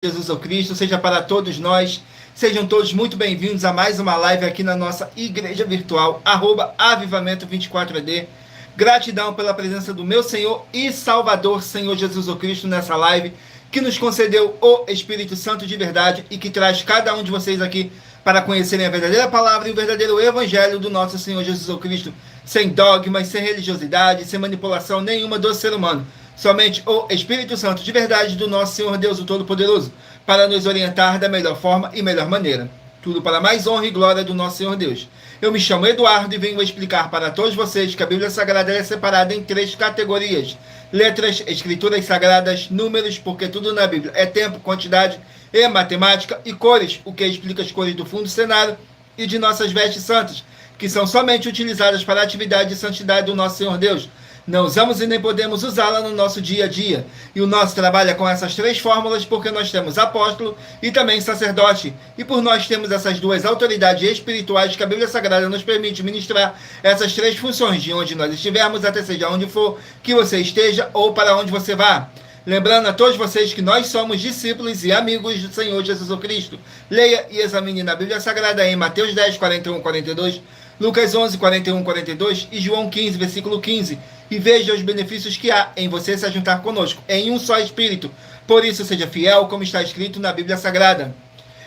Jesus Cristo, seja para todos nós. Sejam todos muito bem-vindos a mais uma live aqui na nossa igreja virtual, @avivamento24AD. Gratidão pela presença do meu Senhor e Salvador, Senhor Jesus Cristo, nessa live, que nos concedeu o Espírito Santo de verdade e que traz cada um de vocês aqui para conhecerem a verdadeira palavra e o verdadeiro evangelho do nosso Senhor Jesus Cristo, sem dogmas, sem religiosidade, sem manipulação nenhuma do ser humano. Somente o Espírito Santo de verdade do nosso Senhor Deus, o Todo-Poderoso, para nos orientar da melhor forma e melhor maneira. Tudo para mais honra e glória do nosso Senhor Deus. Eu me chamo Eduardo e venho explicar para todos vocês que a Bíblia Sagrada é separada em 3 categorias: letras, escrituras sagradas, números, porque tudo na Bíblia é tempo, quantidade e matemática, e cores, o que explica as cores do fundo do cenário e de nossas vestes santas, que são somente utilizadas para a atividade de santidade do nosso Senhor Deus. Não usamos e nem podemos usá-la no nosso dia a dia. E o nosso trabalho é com essas 3 fórmulas porque nós temos apóstolo e também sacerdote. E por nós temos essas 2 autoridades espirituais que a Bíblia Sagrada nos permite ministrar essas 3 funções, de onde nós estivermos, até seja onde for que você esteja ou para onde você vá. Lembrando a todos vocês que nós somos discípulos e amigos do Senhor Jesus Cristo. Leia e examine na Bíblia Sagrada em Mateus 10, 41, 42, Lucas 11, 41, 42 e João 15, versículo 15. E veja os benefícios que há em você se ajuntar conosco, em um só Espírito. Por isso, seja fiel, como está escrito na Bíblia Sagrada.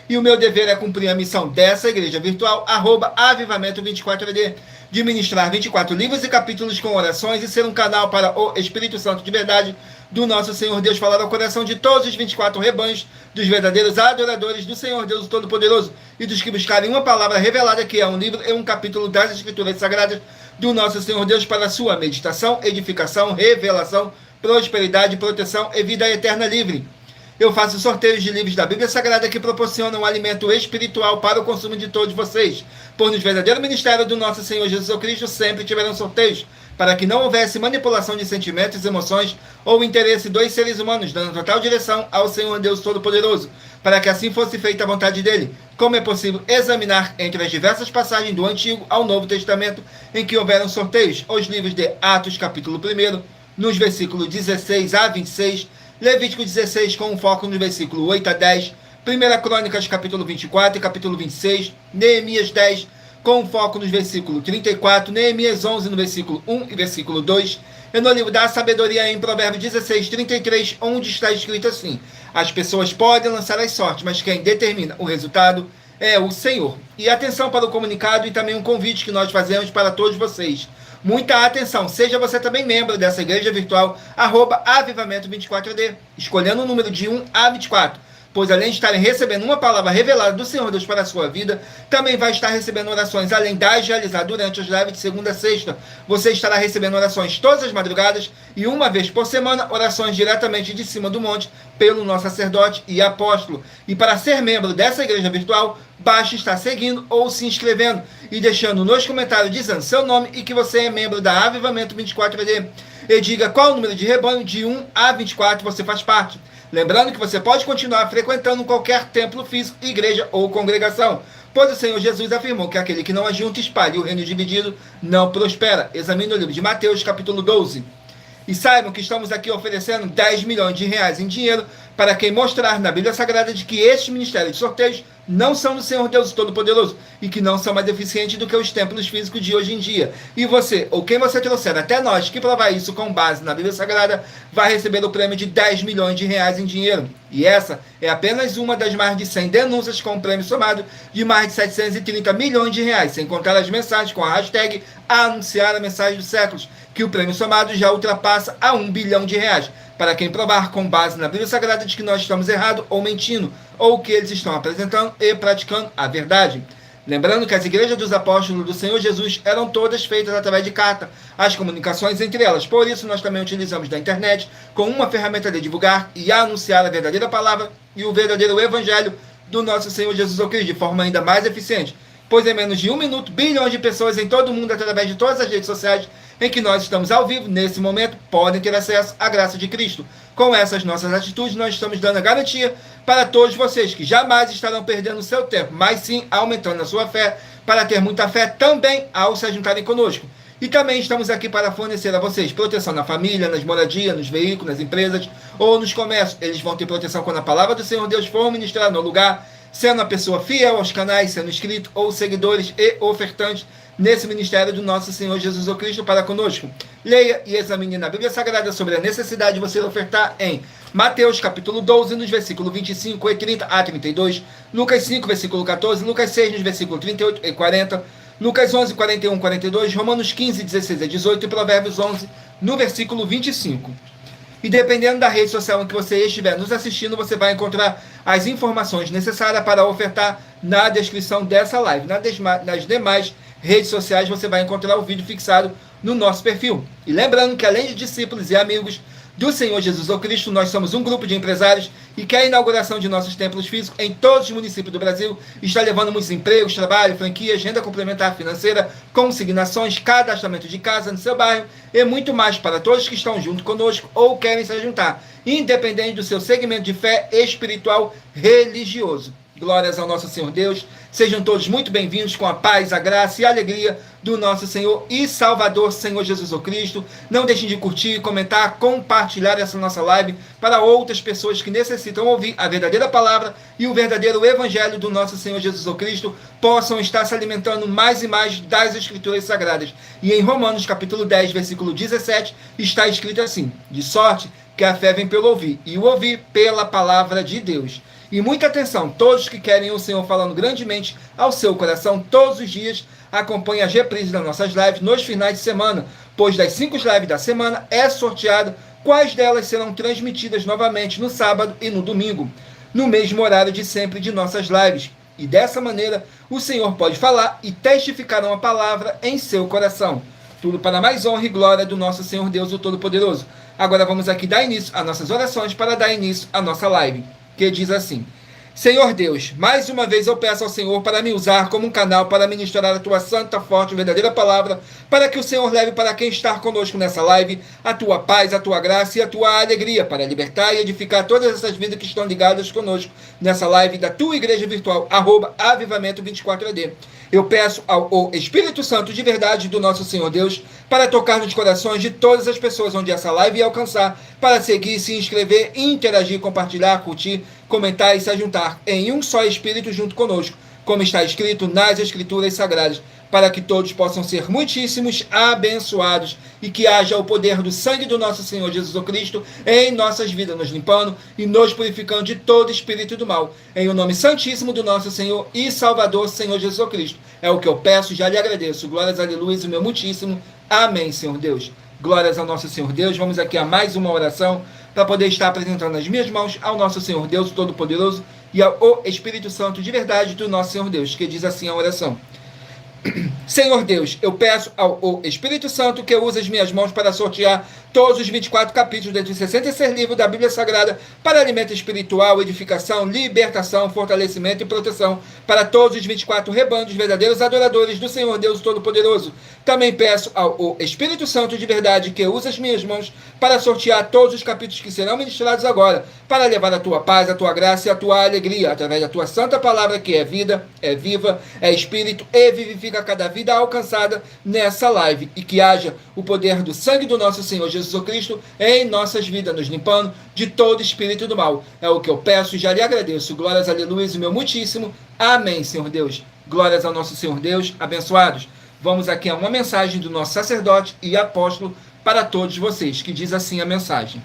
E o meu dever é cumprir a missão dessa igreja virtual, @avivamento24AD, de ministrar 24 livros e capítulos com orações e ser um canal para o Espírito Santo de verdade do nosso Senhor Deus falar ao coração de todos os 24 rebanhos, dos verdadeiros adoradores do Senhor Deus Todo-Poderoso e dos que buscarem uma palavra revelada, que é um livro e um capítulo das Escrituras Sagradas do nosso Senhor Deus, para sua meditação, edificação, revelação, prosperidade, proteção e vida eterna livre. Eu faço sorteios de livros da Bíblia Sagrada que proporcionam um alimento espiritual para o consumo de todos vocês. Por no verdadeiro ministério do nosso Senhor Jesus Cristo sempre tiveram sorteios, para que não houvesse manipulação de sentimentos, emoções ou interesse dos seres humanos, dando total direção ao Senhor Deus Todo-Poderoso, para que assim fosse feita a vontade dele. Como é possível examinar entre as diversas passagens do Antigo ao Novo Testamento em que houveram sorteios, os livros de Atos, capítulo 1, nos versículos 16 a 26, Levítico 16, com um foco no versículo 8 a 10, 1 Crônicas, capítulo 24 e capítulo 26, Neemias 10, com um foco nos versículos 34, Neemias 11, no versículo 1 e versículo 2, e no livro da sabedoria em Provérbios 16, 33, onde está escrito assim: as pessoas podem lançar as sortes, mas quem determina o resultado é o Senhor. E atenção para o comunicado e também um convite que nós fazemos para todos vocês. Muita atenção, seja você também membro dessa igreja virtual, @avivamento24AD, escolhendo o número de 1 a 24. Pois além de estarem recebendo uma palavra revelada do Senhor Deus para a sua vida, também vai estar recebendo orações, além das realizadas durante as lives de segunda a sexta. Você estará recebendo orações todas as madrugadas e uma vez por semana, orações diretamente de cima do monte, pelo nosso sacerdote e apóstolo. E para ser membro dessa igreja virtual, basta estar seguindo ou se inscrevendo e deixando nos comentários dizendo seu nome e que você é membro da Avivamento 24AD. E diga qual o número de rebanho de 1 a 24 você faz parte. Lembrando que você pode continuar frequentando qualquer templo físico, igreja ou congregação, pois o Senhor Jesus afirmou que aquele que não ajunta, espalha, e o reino dividido não prospera. Examine o livro de Mateus, capítulo 12. E saibam que estamos aqui oferecendo 10 milhões de reais em dinheiro para quem mostrar na Bíblia Sagrada de que estes ministérios de sorteios não são do Senhor Deus Todo-Poderoso e que não são mais eficientes do que os templos físicos de hoje em dia. E você, ou quem você trouxer até nós que provar isso com base na Bíblia Sagrada, vai receber o prêmio de 10 milhões de reais em dinheiro. E essa é apenas uma das mais de 100 denúncias com um prêmio somado de mais de 730 milhões de reais, sem contar as mensagens com a hashtag Anunciar a Mensagem dos Séculos, que o prêmio somado já ultrapassa a 1 bilhão de reais, para quem provar com base na Bíblia Sagrada de que nós estamos errados ou mentindo, ou que eles estão apresentando e praticando a verdade. Lembrando que as igrejas dos apóstolos do Senhor Jesus eram todas feitas através de carta, as comunicações entre elas. Por isso, nós também utilizamos da internet como uma ferramenta de divulgar e anunciar a verdadeira palavra e o verdadeiro evangelho do nosso Senhor Jesus Cristo de forma ainda mais eficiente. Pois em menos de 1 minuto, bilhões de pessoas em todo o mundo, através de todas as redes sociais em que nós estamos ao vivo, nesse momento, podem ter acesso à graça de Cristo. Com essas nossas atitudes, nós estamos dando a garantia para todos vocês que jamais estarão perdendo o seu tempo, mas sim aumentando a sua fé, para ter muita fé também ao se juntarem conosco. E também estamos aqui para fornecer a vocês proteção na família, nas moradias, nos veículos, nas empresas ou nos comércios. Eles vão ter proteção quando a palavra do Senhor Deus for ministrada no lugar, sendo a pessoa fiel aos canais, sendo inscrito ou seguidores e ofertantes nesse ministério do nosso Senhor Jesus Cristo para conosco. Leia e examine na Bíblia Sagrada sobre a necessidade de você ofertar em Mateus capítulo 12, nos versículos 25 e 30 a 32, Lucas 5, versículo 14, Lucas 6, nos versículos 38 e 40, Lucas 11, 41 e 42, Romanos 15, 16 e 18 e Provérbios 11, no versículo 25. E dependendo da rede social em que você estiver nos assistindo, você vai encontrar as informações necessárias para ofertar na descrição dessa live. Nas demais redes sociais você vai encontrar o vídeo fixado no nosso perfil. E lembrando que além de discípulos e amigos do Senhor Jesus Cristo, nós somos um grupo de empresários e que a inauguração de nossos templos físicos em todos os municípios do Brasil está levando muitos empregos, trabalho, franquias, renda complementar financeira, consignações, cadastramento de casa no seu bairro e muito mais para todos que estão junto conosco ou querem se juntar, independente do seu segmento de fé espiritual religioso. Glórias ao nosso Senhor Deus. Sejam todos muito bem-vindos com a paz, a graça e a alegria do nosso Senhor e Salvador, Senhor Jesus Cristo. Não deixem de curtir, comentar, compartilhar essa nossa live para outras pessoas que necessitam ouvir a verdadeira palavra e o verdadeiro evangelho do nosso Senhor Jesus Cristo possam estar se alimentando mais e mais das Escrituras Sagradas. E em Romanos capítulo 10, versículo 17, está escrito assim: de sorte que a fé vem pelo ouvir, e o ouvir pela palavra de Deus. E muita atenção, todos que querem o Senhor falando grandemente ao seu coração todos os dias, acompanhem as reprises das nossas lives nos finais de semana, pois das 5 lives da semana é sorteado quais delas serão transmitidas novamente no sábado e no domingo, no mesmo horário de sempre de nossas lives. E dessa maneira, o Senhor pode falar e testificar uma palavra em seu coração. Tudo para mais honra e glória do nosso Senhor Deus, o Todo-Poderoso. Agora vamos aqui dar início às nossas orações para dar início à nossa live, que diz assim: Senhor Deus, mais uma vez eu peço ao Senhor para me usar como um canal para ministrar a tua santa, forte e verdadeira palavra, para que o Senhor leve para quem está conosco nessa live a tua paz, a tua graça e a tua alegria, para libertar e edificar todas essas vidas que estão ligadas conosco nessa live da tua igreja virtual, @avivamento24AD. Eu peço ao Espírito Santo de verdade do nosso Senhor Deus para tocar nos corações de todas as pessoas onde essa live ia alcançar, para seguir, se inscrever, interagir, compartilhar, curtir, comentar e se juntar em um só Espírito junto conosco, como está escrito nas Escrituras Sagradas, para que todos possam ser muitíssimos abençoados e que haja o poder do sangue do nosso Senhor Jesus Cristo em nossas vidas, nos limpando e nos purificando de todo espírito do mal. Em o nome santíssimo do nosso Senhor e Salvador, Senhor Jesus Cristo. É o que eu peço e já lhe agradeço. Glórias, aleluia, o meu muitíssimo. Amém, Senhor Deus. Glórias ao nosso Senhor Deus. Vamos aqui a mais uma oração para poder estar apresentando nas minhas mãos ao nosso Senhor Deus Todo-Poderoso e ao Espírito Santo de verdade do nosso Senhor Deus, que diz assim a oração: Senhor Deus, eu peço ao Espírito Santo que use as minhas mãos para sortear todos os 24 capítulos dentre os 66 livros da Bíblia Sagrada para alimento espiritual, edificação, libertação, fortalecimento e proteção para todos os 24 rebanhos verdadeiros adoradores do Senhor Deus Todo-Poderoso. Também peço ao Espírito Santo de verdade que use as minhas mãos para sortear todos os capítulos que serão ministrados agora, para levar a tua paz, a tua graça e a tua alegria, através da tua santa palavra que é vida, é viva, é espírito e vivifica cada vida alcançada nessa live, e que haja o poder do sangue do nosso Senhor Jesus Cristo em nossas vidas, nos limpando de todo espírito do mal. É o que eu peço e já lhe agradeço. Glórias, aleluia, o meu muitíssimo. Amém, Senhor Deus. Glórias ao nosso Senhor Deus. Abençoados. Vamos aqui a uma mensagem do nosso sacerdote e apóstolo para todos vocês, que diz assim a mensagem: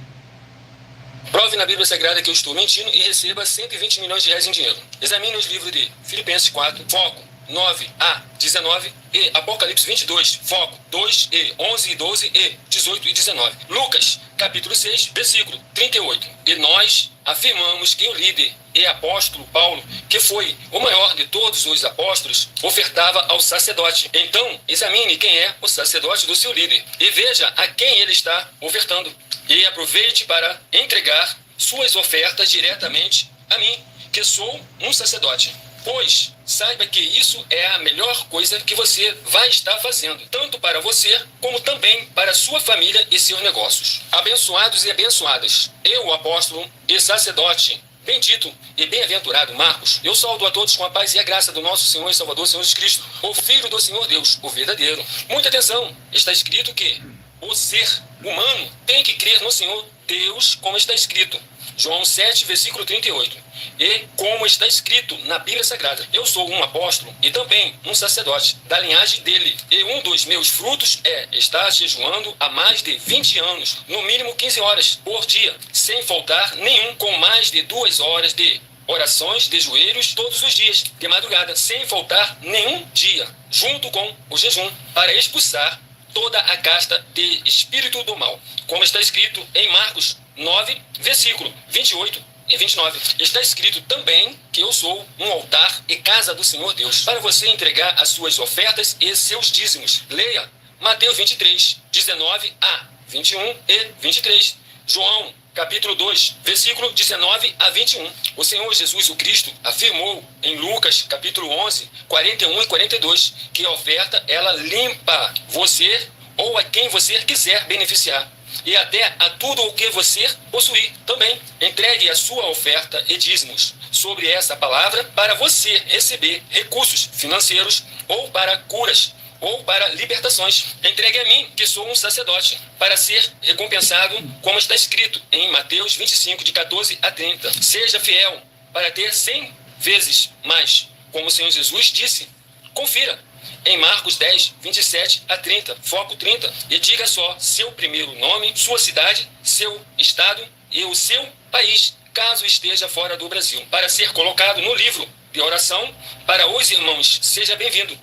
Prove na Bíblia Sagrada que eu estou mentindo e receba 120 milhões de reais em dinheiro. Examine os livros de Filipenses 4, foco 9a 19 e Apocalipse 22, foco 2e 11 e 12 e 18 e 19. Lucas, capítulo 6, versículo 38. E nós afirmamos que o líder e apóstolo Paulo, que foi o maior de todos os apóstolos, ofertava ao sacerdote. Então, examine quem é o sacerdote do seu líder e veja a quem ele está ofertando. E aproveite para entregar suas ofertas diretamente a mim, que sou um sacerdote. Pois saiba que isso é a melhor coisa que você vai estar fazendo, tanto para você, como também para sua família e seus negócios. Abençoados e abençoadas, eu, apóstolo e sacerdote Bendito e bem-aventurado Marcos, eu saúdo a todos com a paz e a graça do nosso Senhor e Salvador, Senhor Jesus Cristo, o Filho do Senhor Deus, o verdadeiro. Muita atenção, está escrito que o ser humano tem que crer no Senhor Deus, como está escrito. João 7, versículo 38. E como está escrito na Bíblia Sagrada, eu sou um apóstolo e também um sacerdote da linhagem dele. E um dos meus frutos é estar jejuando há mais de 20 anos, no mínimo 15 horas por dia, sem faltar nenhum, com mais de 2 horas de orações de joelhos todos os dias, de madrugada, sem faltar nenhum dia, junto com o jejum, para expulsar toda a casta de espírito do mal. Como está escrito em Marcos 9, versículo 28 e 29. Está escrito também que eu sou um altar e casa do Senhor Deus, para você entregar as suas ofertas e seus dízimos. Leia Mateus 23, 19 a 21 e 23. João, capítulo 2, versículo 19 a 21. O Senhor Jesus o Cristo afirmou em Lucas, capítulo 11, 41 e 42, que a oferta, ela limpa você ou a quem você quiser beneficiar. E até a tudo o que você possuir também. Entregue a sua oferta e dízimos sobre essa palavra para você receber recursos financeiros ou para curas ou para libertações. Entregue a mim, que sou um sacerdote, para ser recompensado, como está escrito em Mateus 25, de 14 a 30. Seja fiel para ter 100 vezes mais, como o Senhor Jesus disse. Confira em Marcos 10, 27 a 30, foco 30, e diga só seu primeiro nome, sua cidade, seu estado e o seu país, caso esteja fora do Brasil, para ser colocado no livro de oração para os irmãos. Seja bem-vindo.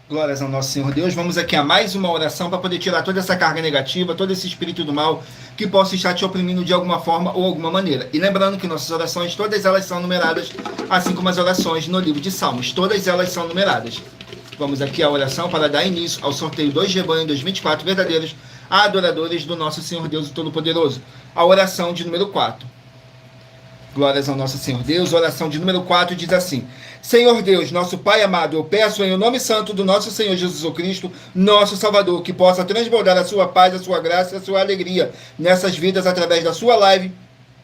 Glórias ao nosso Senhor Deus. Vamos aqui a mais uma oração para poder tirar toda essa carga negativa, todo esse espírito do mal que possa estar te oprimindo de alguma forma ou alguma maneira. E lembrando que nossas orações, todas elas são numeradas, assim como as orações no livro de Salmos, todas elas são numeradas. Vamos aqui à oração para dar início ao sorteio 2 rebanhos 2024 verdadeiros adoradores do nosso Senhor Deus Todo-Poderoso. A oração de número 4. Glórias ao nosso Senhor Deus. A oração de número 4 diz assim: Senhor Deus, nosso Pai amado, eu peço em o nome santo do nosso Senhor Jesus Cristo, nosso Salvador, que possa transbordar a sua paz, a sua graça e a sua alegria nessas vidas através da sua live,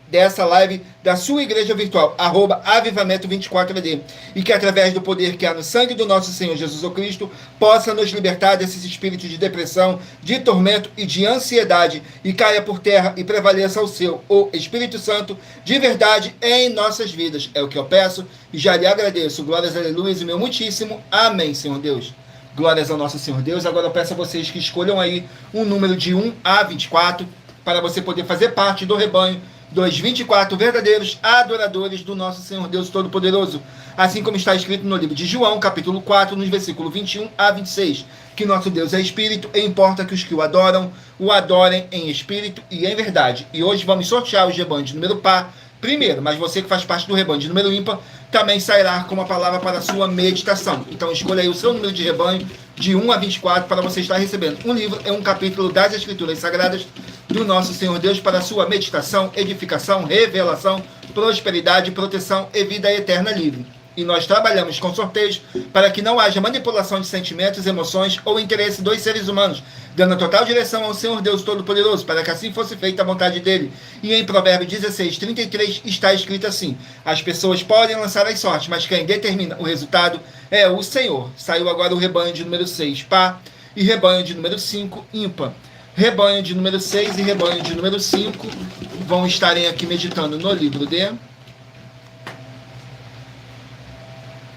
dessa live da sua igreja virtual, @avivamento24AD, e que através do poder que há no sangue do nosso Senhor Jesus Cristo, possa nos libertar desses espíritos de depressão, de tormento e de ansiedade, e caia por terra e prevaleça o seu, o Espírito Santo, de verdade em nossas vidas. É o que eu peço e já lhe agradeço. Glórias, aleluia, e meu muitíssimo amém, Senhor Deus. Glórias ao nosso Senhor Deus. Agora eu peço a vocês que escolham aí um número de 1 a 24, para você poder fazer parte do rebanho dos 24 verdadeiros adoradores do nosso Senhor Deus Todo-Poderoso, assim como está escrito no livro de João, capítulo 4, nos versículos 21 a 26, que nosso Deus é Espírito e importa que os que o adorem em Espírito e em verdade. E hoje vamos sortear os rebanhos de número par primeiro, mas você que faz parte do rebanho de número ímpar, também sairá com uma palavra para a sua meditação. Então escolha aí o seu número de rebanho, de 1 a 24, para você estar recebendo um livro e um capítulo das Escrituras Sagradas do nosso Senhor Deus para a sua meditação, edificação, revelação, prosperidade, proteção e vida eterna livre. E nós trabalhamos com sorteios para que não haja manipulação de sentimentos, emoções ou interesse dos seres humanos, dando total direção ao Senhor Deus Todo-Poderoso, para que assim fosse feita a vontade dele. E em Provérbios 16, 33 está escrito assim: as pessoas podem lançar as sortes, mas quem determina o resultado é o Senhor. Saiu agora o rebanho de número 6, par, e rebanho de número 5, ímpar. Rebanho de número 6 e rebanho de número 5 vão estarem aqui meditando no livro de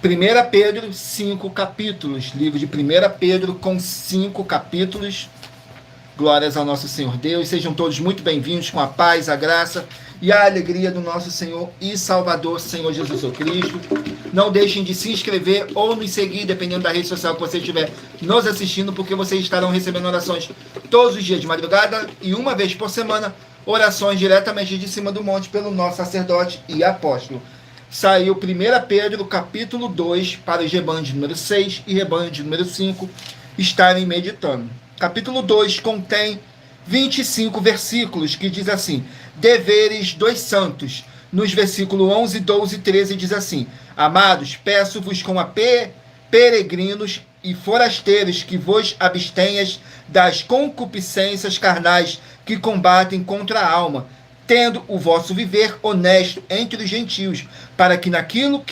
1 Pedro, 5 capítulos. Livro de 1 Pedro com 5 capítulos. Glórias ao nosso Senhor Deus. Sejam todos muito bem-vindos com a paz, a graça e a alegria do nosso Senhor e Salvador, Senhor Jesus Cristo. Não deixem de se inscrever ou nos seguir, dependendo da rede social que você estiver nos assistindo, porque vocês estarão recebendo orações todos os dias de madrugada e uma vez por semana, orações diretamente de cima do monte pelo nosso sacerdote e apóstolo. Saiu 1 Pedro, capítulo 2, para os rebanhos de número 6 e rebanho de número 5 estarem meditando. Capítulo 2 contém 25 versículos, que diz assim: deveres dos santos. Nos versículos 11, 12 e 13 diz assim: amados, peço-vos como a peregrinos e forasteiros que vos abstenhas das concupiscências carnais que combatem contra a alma, tendo o vosso viver honesto entre os gentios, para que naquilo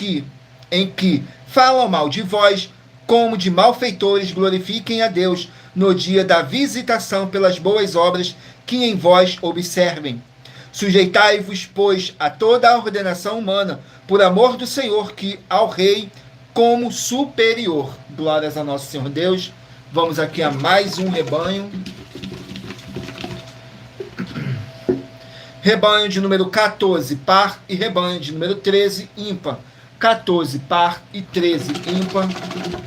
em que falam mal de vós, como de malfeitores, glorifiquem a Deus no dia da visitação pelas boas obras que em vós observem. Sujeitai-vos, pois, a toda a ordenação humana, por amor do Senhor, que ao Rei como superior. Glórias a nosso Senhor Deus. Vamos aqui a mais um rebanho. Rebanho de número 14, par, e rebanho de número 13, ímpar. 14, par, e 13, ímpar.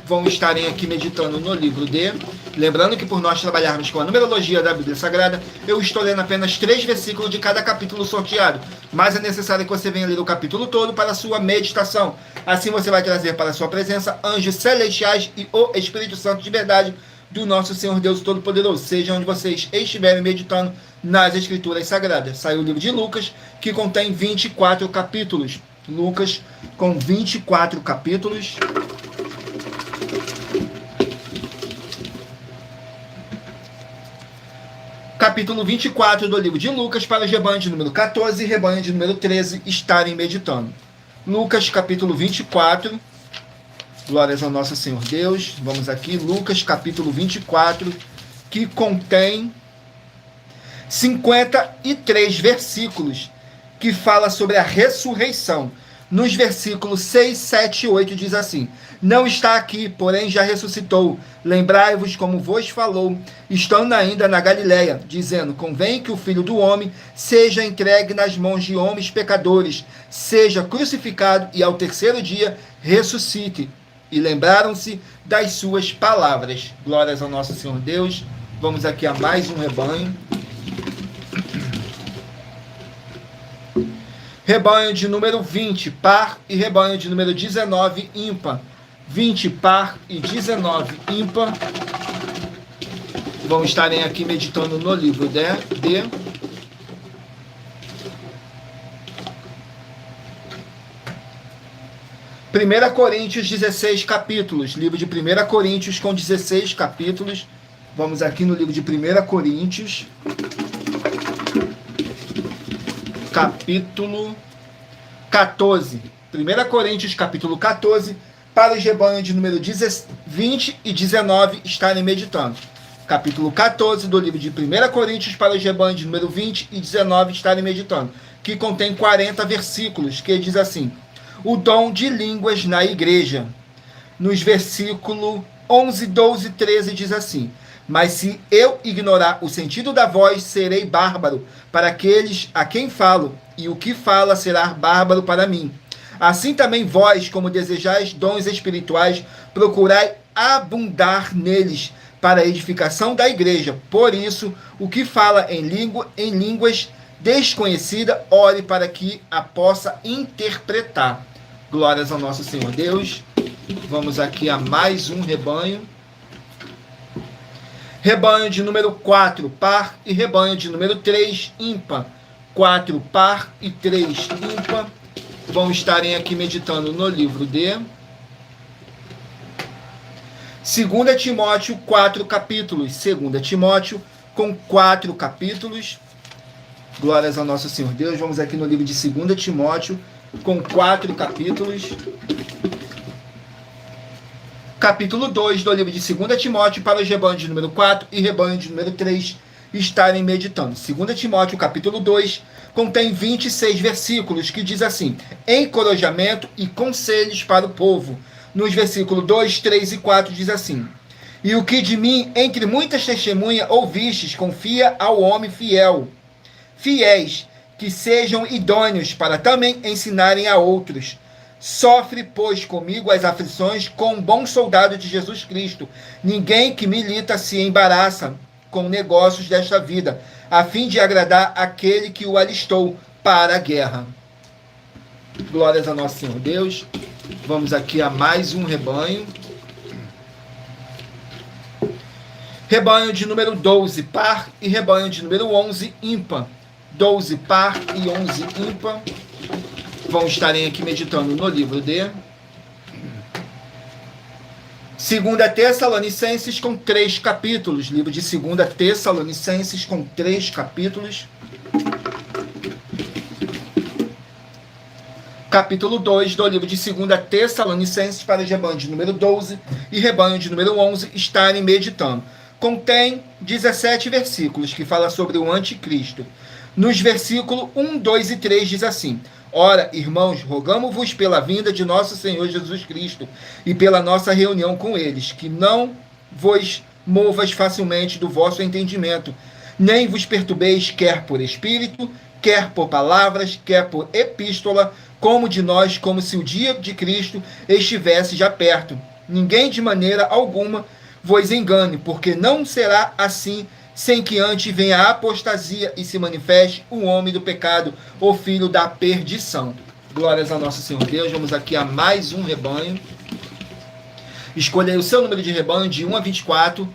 Vão estarem aqui meditando no livro D. Lembrando que por nós trabalharmos com a numerologia da Bíblia Sagrada, eu estou lendo apenas 3 versículos de cada capítulo sorteado. Mas é necessário que você venha ler o capítulo todo para a sua meditação. Assim você vai trazer para a sua presença anjos celestiais e o Espírito Santo de verdade do nosso Senhor Deus Todo-Poderoso, seja onde vocês estiverem meditando nas Escrituras Sagradas. Saiu o livro de Lucas, que contém 24 capítulos. Lucas, com 24 capítulos. Capítulo 24 do livro de Lucas, para os rebanhos de número 14 e rebanho de número 13 estarem meditando. Lucas, capítulo 24. Glórias ao nosso Senhor Deus. Vamos aqui, Lucas capítulo 24, que contém 53 versículos, que fala sobre a ressurreição. Nos versículos 6, 7 e 8 diz assim: não está aqui, porém já ressuscitou. Lembrai-vos como vos falou, estando ainda na Galileia, dizendo: convém que o Filho do Homem seja entregue nas mãos de homens pecadores, seja crucificado e ao terceiro dia ressuscite. E lembraram-se das suas palavras. Glórias ao nosso Senhor Deus. Vamos aqui a mais um rebanho. Rebanho de número 20, par, e rebanho de número 19, ímpar. 20, par, e 19, ímpar. Vão estarem aqui meditando no livro D. 1 Coríntios, 16 capítulos. Livro de 1 Coríntios com 16 capítulos. Vamos aqui no livro de 1 Coríntios. Capítulo 14. 1 Coríntios, capítulo 14. Para os rebanhos de número 20 e 19 estarem meditando. Capítulo 14 do livro de 1 Coríntios, para os rebanhos de número 20 e 19 estarem meditando. Que contém 40 versículos, que diz assim: o dom de línguas na igreja. Nos versículos 11, 12 e 13 diz assim: mas se eu ignorar o sentido da voz, serei bárbaro para aqueles a quem falo, e o que fala será bárbaro para mim. Assim também vós, como desejais dons espirituais, procurai abundar neles, para a edificação da igreja. Por isso, o que fala em línguas desconhecida, ore para que a possa interpretar. Glórias ao nosso Senhor Deus. Vamos aqui a mais um rebanho. Rebanho de número 4, par, e rebanho de número 3, ímpar. 4, par, e 3, ímpar. Vão estarem aqui meditando no livro de 2 Timóteo, 4 capítulos. 2 Timóteo com 4 capítulos. Glórias ao nosso Senhor Deus. Vamos aqui no livro de 2 Timóteo, com 4 capítulos. Capítulo 2 do livro de 2 Timóteo, para os rebanhos de número 4 e rebanho de número 3 estarem meditando. 2 Timóteo, capítulo 2, contém 26 versículos, que diz assim: encorajamento e conselhos para o povo. Nos versículos 2, 3 e 4 diz assim: e o que de mim, entre muitas testemunhas, ouvistes, confia ao homem fiéis, que sejam idôneos para também ensinarem a outros. Sofre, pois, comigo as aflições com um bom soldado de Jesus Cristo. Ninguém que milita se embaraça com negócios desta vida, a fim de agradar aquele que o alistou para a guerra. Glórias a nosso Senhor Deus. Vamos aqui a mais um rebanho. Rebanho de número 12, par, e rebanho de número 11, ímpar. 12, par, e 11, ímpar. Vão estarem aqui meditando no livro de 2 Tessalonicenses com 3 capítulos. Livro de 2 Tessalonicenses com 3 capítulos. capítulo 2 do livro de 2 Tessalonicenses, para os rebanhos de número 12 e rebanho de número 11 estarem meditando. Contém 17 versículos que fala sobre o anticristo. Nos versículos 1, 2 e 3 diz assim: Ora, irmãos, rogamo-vos pela vinda de nosso Senhor Jesus Cristo e pela nossa reunião com eles, que não vos movas facilmente do vosso entendimento, nem vos perturbeis quer por espírito, quer por palavras, quer por epístola, como de nós, como se o dia de Cristo estivesse já perto. Ninguém de maneira alguma vos engane, porque não será assim, sem que antes venha a apostasia e se manifeste o homem do pecado, o filho da perdição. Glórias a nosso Senhor Deus. Vamos aqui a mais um rebanho. Escolha aí o seu número de rebanho de 1 a 24,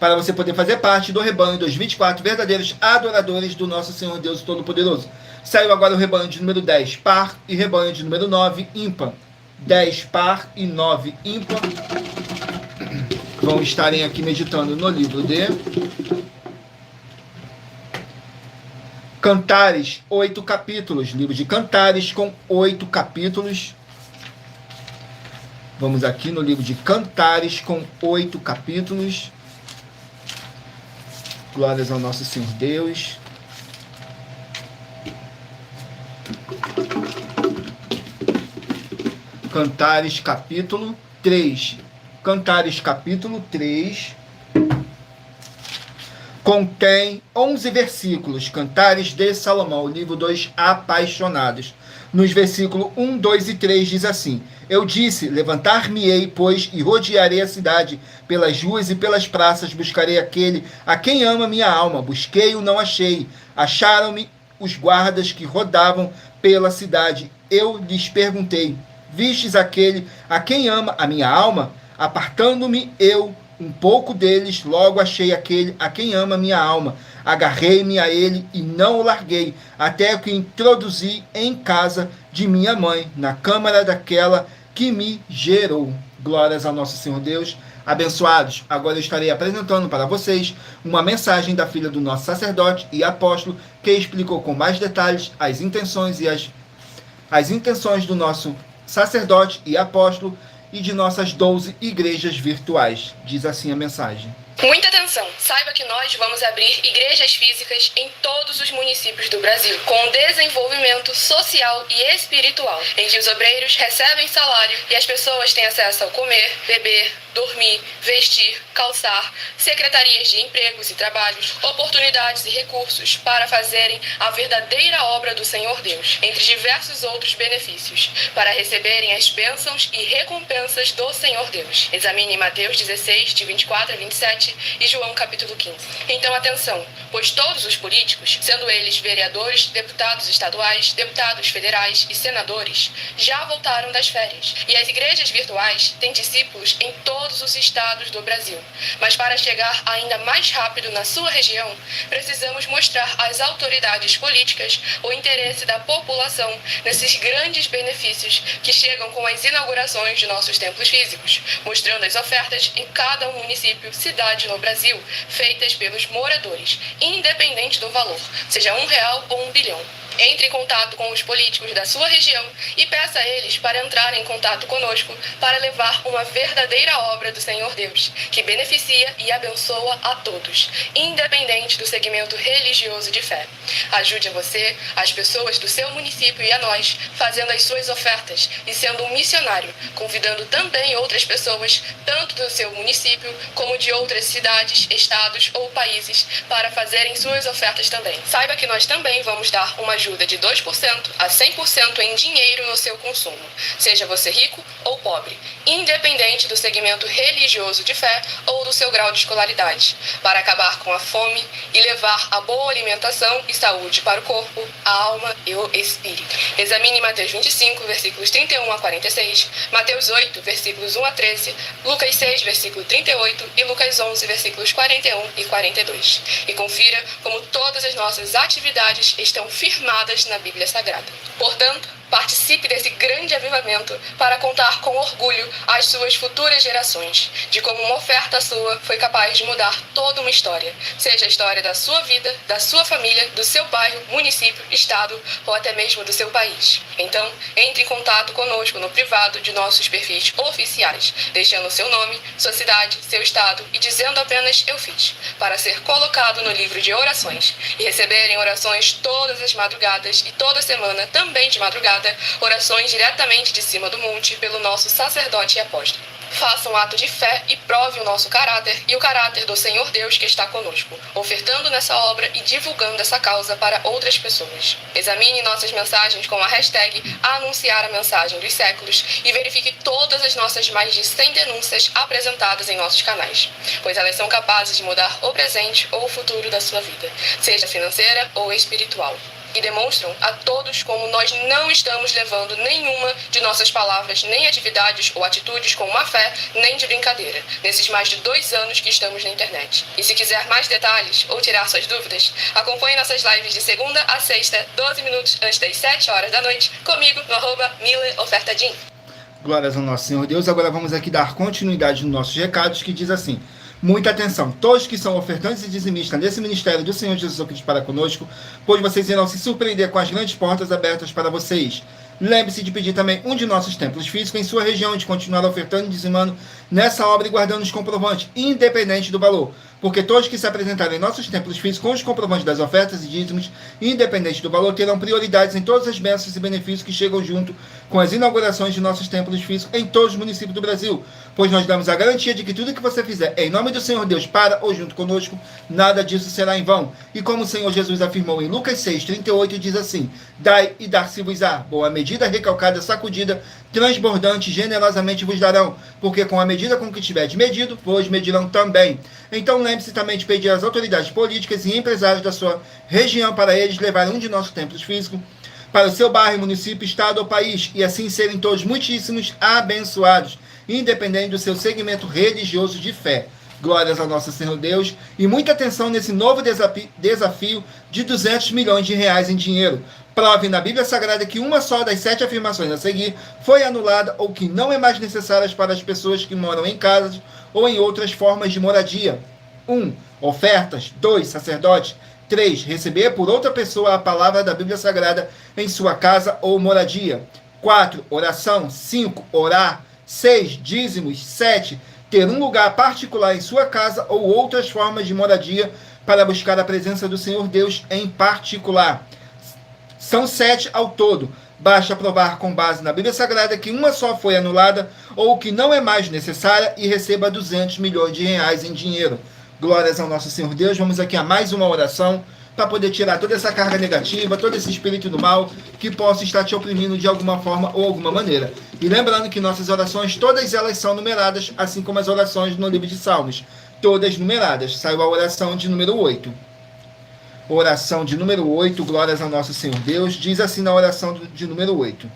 para você poder fazer parte do rebanho dos 24 verdadeiros adoradores do nosso Senhor Deus Todo-Poderoso. Saiu agora o rebanho de número 10, par, e rebanho de número 9, ímpar. 10, par e 9, ímpar. Vão estarem aqui meditando no livro de Cantares, 8 capítulos. Livro de Cantares com 8 capítulos. Vamos aqui no livro de Cantares com 8 capítulos. Glórias ao nosso Senhor Deus. Cantares capítulo 3. Cantares capítulo 3. Contém 11 versículos. Cantares de Salomão, livro dos Apaixonados. Nos versículos 1, 2 e 3 diz assim: Eu disse, levantar-me-ei, pois, e rodearei a cidade, pelas ruas e pelas praças, buscarei aquele a quem ama minha alma. Busquei-o, não achei. Acharam-me os guardas que rodavam pela cidade. Eu lhes perguntei: vistes aquele a quem ama a minha alma? Apartando-me eu um pouco deles, logo achei aquele a quem ama minha alma. Agarrei-me a ele e não o larguei, até que o introduzi em casa de minha mãe, na câmara daquela que me gerou. Glórias ao nosso Senhor Deus. Abençoados, agora eu estarei apresentando para vocês uma mensagem da filha do nosso sacerdote e apóstolo, que explicou com mais detalhes as intenções do nosso sacerdote e apóstolo e de nossas 12 igrejas virtuais. Diz assim a mensagem. Muita atenção! Saiba que nós vamos abrir igrejas físicas em todos os municípios do Brasil, com desenvolvimento social e espiritual, em que os obreiros recebem salário e as pessoas têm acesso ao comer, beber, dormir, vestir, calçar, secretarias de empregos e trabalhos, oportunidades e recursos para fazerem a verdadeira obra do Senhor Deus, entre diversos outros benefícios, para receberem as bênçãos e recompensas do Senhor Deus. Examine Mateus 16, de 24 a 27 e João capítulo 15. Então atenção, pois todos os políticos, sendo eles vereadores, deputados estaduais, deputados federais e senadores, já voltaram das férias, e as igrejas virtuais têm discípulos em todos os estados do Brasil. Mas para chegar ainda mais rápido na sua região, precisamos mostrar às autoridades políticas o interesse da população nesses grandes benefícios que chegam com as inaugurações de nossos templos físicos, mostrando as ofertas em cada município, cidade no Brasil, feitas pelos moradores, independente do valor, seja R$1 ou 1 bilhão. Entre em contato com os políticos da sua região e peça a eles para entrarem em contato conosco para levar uma verdadeira obra do Senhor Deus, que beneficia e abençoa a todos, independente do segmento religioso de fé. Ajude a você, as pessoas do seu município e a nós, fazendo as suas ofertas e sendo um missionário, convidando também outras pessoas, tanto do seu município como de outras cidades, estados ou países, para fazerem suas ofertas também. Saiba que nós também vamos dar uma ajuda de 2% a 100% em dinheiro no seu consumo, seja você rico ou pobre, independente do segmento religioso de fé ou do seu grau de escolaridade, para acabar com a fome e levar a boa alimentação e saúde para o corpo, a alma e o espírito. Examine Mateus 25, versículos 31 a 46, Mateus 8, versículos 1 a 13, Lucas 6, versículo 38 e Lucas 11, versículos 41 e 42. E confira como todas as nossas atividades estão firmadas na Bíblia Sagrada. Portanto, Participe desse grande avivamento para contar com orgulho às suas futuras gerações de como uma oferta sua foi capaz de mudar toda uma história, seja a história da sua vida, da sua família, do seu bairro, município, estado ou até mesmo do seu país. Então, entre em contato conosco no privado de nossos perfis oficiais, deixando seu nome, sua cidade, seu estado e dizendo apenas "eu fiz", para ser colocado no livro de orações e receberem orações todas as madrugadas e toda semana, também de madrugada, orações diretamente de cima do monte pelo nosso sacerdote e apóstolo. Faça um ato de fé e prove o nosso caráter e o caráter do Senhor Deus que está conosco, ofertando nessa obra e divulgando essa causa para outras pessoas. Examine nossas mensagens com a hashtag Anunciar a Mensagem dos Séculos e verifique todas as nossas mais de 100 denúncias apresentadas em nossos canais, pois elas são capazes de mudar o presente ou o futuro da sua vida, seja financeira ou espiritual. E demonstram a todos como nós não estamos levando nenhuma de nossas palavras, nem atividades ou atitudes com má fé, nem de brincadeira, nesses mais de 2 anos que estamos na internet. E se quiser mais detalhes ou tirar suas dúvidas, acompanhe nossas lives de segunda a sexta, 12 minutos antes das 7 horas da noite, comigo no @MileOfertaDin. Glórias ao nosso Senhor Deus. Agora vamos aqui dar continuidade nos nossos recados, que diz assim: muita atenção, todos que são ofertantes e dizimistas nesse ministério do Senhor Jesus Cristo para conosco, pois vocês irão se surpreender com as grandes portas abertas para vocês. Lembre-se de pedir também um de nossos templos físicos em sua região, de continuar ofertando e dizimando nessa obra e guardando os comprovantes, independente do valor. Porque todos que se apresentarem em nossos templos físicos com os comprovantes das ofertas e dízimos, independente do valor, terão prioridades em todas as bênçãos e benefícios que chegam junto com as inaugurações de nossos templos físicos em todos os municípios do Brasil. Pois nós damos a garantia de que tudo que você fizer em nome do Senhor Deus para ou junto conosco, nada disso será em vão. E como o Senhor Jesus afirmou em Lucas 6:38, diz assim: dai e dar-se-vos-á, boa medida, recalcada, sacudida, transbordante, generosamente vos darão, porque com a medida com que tiverdes medido, vos medirão também. Então lembre-se também de pedir às autoridades políticas e empresários da sua região para eles levarem um de nossos templos físicos para o seu bairro, município, estado ou país, e assim serem todos muitíssimos abençoados, independente do seu segmento religioso de fé. Glórias ao nosso Senhor Deus. E muita atenção nesse novo desafio de 200 milhões de reais em dinheiro. Prove na Bíblia Sagrada que uma só das 7 afirmações a seguir foi anulada ou que não é mais necessária para as pessoas que moram em casas ou em outras formas de moradia. 1. Ofertas. 2. Sacerdote. 3. Receber por outra pessoa a palavra da Bíblia Sagrada em sua casa ou moradia. 4. Oração. 5. Orar. 6. Dízimos. 7. Ter um lugar particular em sua casa ou outras formas de moradia para buscar a presença do Senhor Deus em particular. São 7 ao todo. Basta provar com base na Bíblia Sagrada que uma só foi anulada ou que não é mais necessária e receba 200 milhões de reais em dinheiro. Glórias ao nosso Senhor Deus. Vamos aqui a mais uma oração para poder tirar toda essa carga negativa, todo esse espírito do mal que possa estar te oprimindo de alguma forma ou alguma maneira. E lembrando que nossas orações, todas elas são numeradas, assim como as orações no livro de Salmos. Todas numeradas. Saiu a oração de número 8. Oração de número 8, glórias ao nosso Senhor Deus. Diz assim na oração de número 8.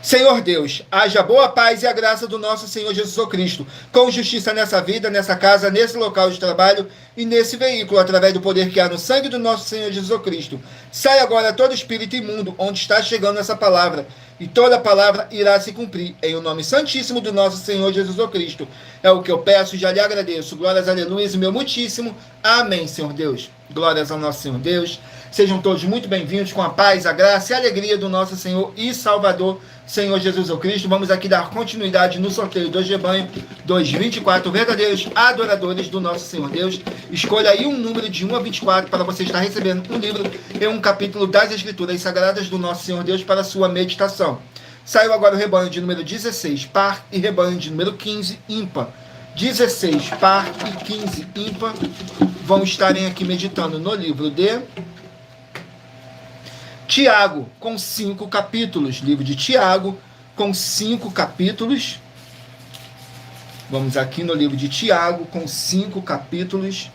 Senhor Deus, haja boa paz e a graça do nosso Senhor Jesus Cristo, com justiça nessa vida, nessa casa, nesse local de trabalho e nesse veículo, através do poder que há no sangue do nosso Senhor Jesus Cristo. Sai agora todo espírito imundo, onde está chegando essa palavra, e toda palavra irá se cumprir, em o nome santíssimo do nosso Senhor Jesus Cristo. É o que eu peço e já lhe agradeço. Glórias, aleluia, e meu muitíssimo amém, Senhor Deus. Glórias ao nosso Senhor Deus. Sejam todos muito bem-vindos com a paz, a graça e a alegria do nosso Senhor e Salvador, Senhor Jesus Cristo. Vamos aqui dar continuidade no sorteio do Rebanho 224 verdadeiros adoradores do nosso Senhor Deus. Escolha aí um número de 1 a 24 para você estar recebendo um livro e um capítulo das Escrituras Sagradas do nosso Senhor Deus para a sua meditação. Saiu agora o rebanho de número 16, par, e rebanho de número 15, ímpar. 16, par e 15, ímpar, vão estarem aqui meditando no livro de Tiago, com 5 capítulos. Livro de Tiago, com 5 capítulos. Vamos aqui no livro de Tiago, com 5 capítulos.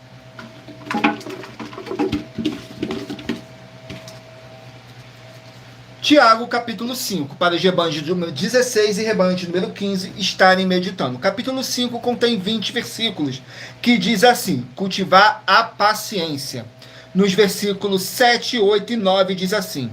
Tiago, capítulo 5, para os rebanhos de número 16 e rebanho de número 15 estarem meditando. Capítulo 5 contém 20 versículos, que diz assim: cultivar a paciência. Nos versículos 7, 8 e 9 diz assim: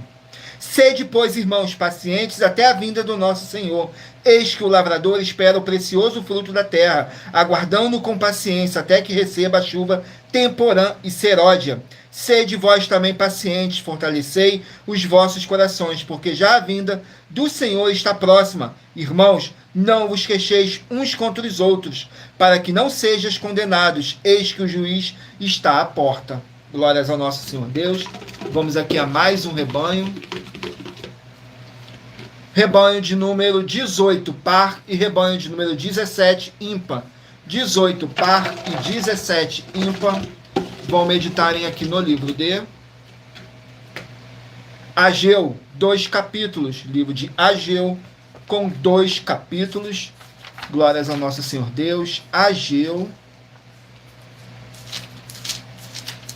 Sede, pois, irmãos, pacientes até a vinda do nosso Senhor. Eis que o lavrador espera o precioso fruto da terra, aguardando com paciência até que receba a chuva temporã e seródia. Sede vós também pacientes, fortalecei os vossos corações, porque já a vinda do Senhor está próxima. Irmãos, não vos queixeis uns contra os outros, para que não sejais condenados. Eis que o juiz está à porta. Glórias ao nosso Senhor Deus. Vamos aqui a mais um rebanho. Rebanho de número 18, par, e rebanho de número 17, ímpar. 18, par, e 17, ímpar. Vão meditarem aqui no livro de Ageu, 2 capítulos. Livro de Ageu, com 2 capítulos. Glórias ao nosso Senhor Deus. Ageu.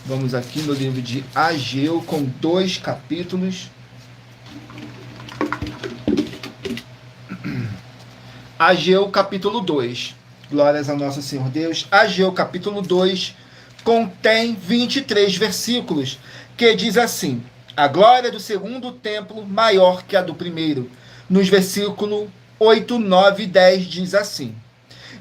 Vamos aqui no livro de Ageu, com 2 capítulos. Ageu, capítulo 2. Glórias ao nosso Senhor Deus. Ageu, capítulo 2, contém 23 versículos, que diz assim: a glória do segundo templo maior que a do primeiro. Nos versículos 8, 9 e 10 diz assim: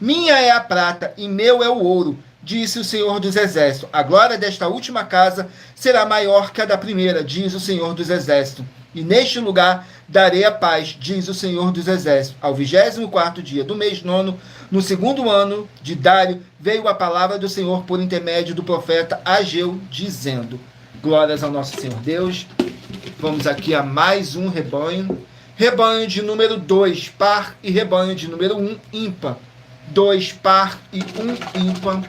minha é a prata e meu é o ouro, disse o Senhor dos Exércitos. A glória desta última casa será maior que a da primeira, diz o Senhor dos Exércitos. E neste lugar darei a paz, diz o Senhor dos Exércitos. Ao 24º dia do mês nono, no segundo ano de Dário, veio a palavra do Senhor por intermédio do profeta Ageu, dizendo: glórias ao nosso Senhor Deus. Vamos aqui a mais um rebanho. Rebanho de número 2, par, e rebanho de número 1, ímpar. 2, par e 1, ímpar.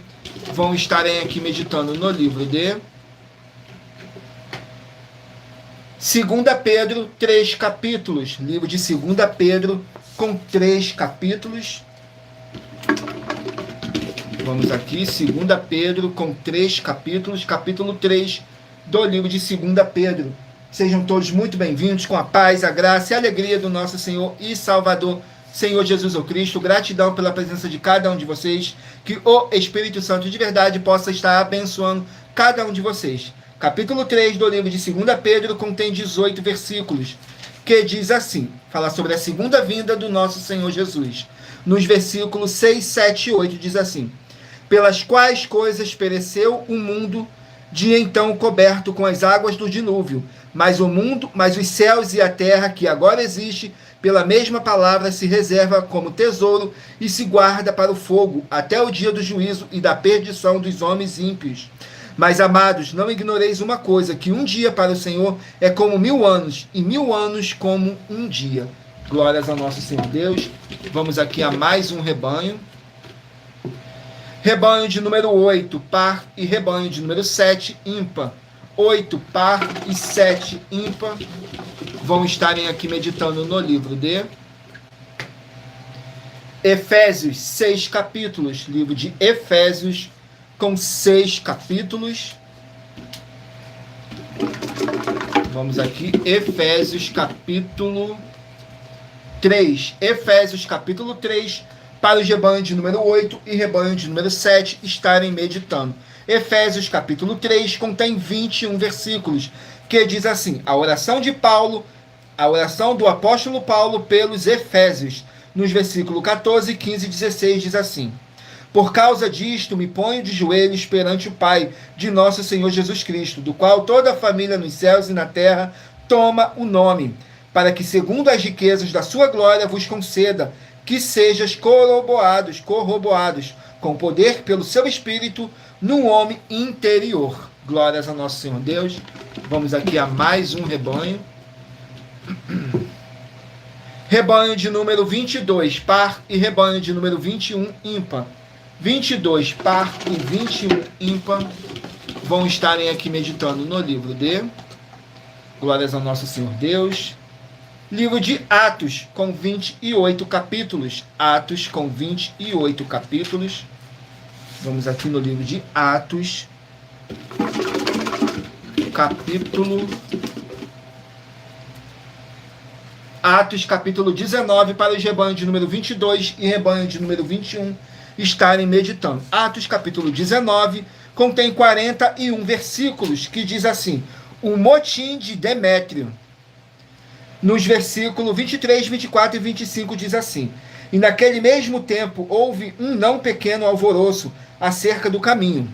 Vão estarem aqui meditando no livro de 2 Pedro, 3 capítulos. Livro de 2 Pedro, com 3 capítulos. Vamos aqui, 2 Pedro, com 3 capítulos. Capítulo 3 do livro de 2 Pedro. Sejam todos muito bem-vindos, com a paz, a graça e a alegria do nosso Senhor e Salvador, Senhor Jesus o Cristo. Gratidão pela presença de cada um de vocês. Que o Espírito Santo de verdade possa estar abençoando cada um de vocês. Capítulo 3 do livro de 2 Pedro contém 18 versículos, que diz assim, fala sobre a segunda vinda do nosso Senhor Jesus. Nos versículos 6, 7 e 8 diz assim: pelas quais coisas pereceu o mundo, de então coberto com as águas do dilúvio, mas os céus e a terra que agora existe, pela mesma palavra se reserva como tesouro e se guarda para o fogo, até o dia do juízo e da perdição dos homens ímpios. Mas, amados, não ignoreis uma coisa, que um dia para o Senhor é como 1000 anos, e 1000 anos como um dia. Glórias ao nosso Senhor Deus. Vamos aqui a mais um rebanho. Rebanho de número 8, par, e rebanho de número 7, ímpar. 8, par, e 7, ímpar. Vão estarem aqui meditando no livro de Efésios, 6 capítulos. Livro de Efésios, com 6 capítulos. Vamos aqui, Efésios capítulo 3. Efésios capítulo 3, para o rebanho de número 8 e rebanho de número 7 estarem meditando. Efésios capítulo 3 contém 21 versículos, que diz assim: a oração de Paulo, a oração do apóstolo Paulo pelos Efésios. Nos versículos 14, 15 e 16 diz assim: por causa disto, me ponho de joelhos perante o Pai de nosso Senhor Jesus Cristo, do qual toda a família nos céus e na terra toma o nome, para que, segundo as riquezas da sua glória, vos conceda que sejais corroborados com poder pelo seu Espírito no homem interior. Glórias ao nosso Senhor Deus. Vamos aqui a mais um rebanho. Rebanho de número 22, par, e rebanho de número 21, ímpar. 22, par, e 21, ímpar. Vão estarem aqui meditando no livro de Glórias ao nosso Senhor Deus. Livro de Atos, com 28 capítulos. Atos, com 28 capítulos. Vamos aqui no livro de Atos, capítulo... Atos, capítulo 19, para os rebanhos de número 22 e rebanho de número 21 estarem meditando. Atos, capítulo 19, contém 41 versículos, que diz assim: o motim de Demétrio. Nos versículos 23, 24 e 25 diz assim: E naquele mesmo tempo houve um não pequeno alvoroço acerca do caminho,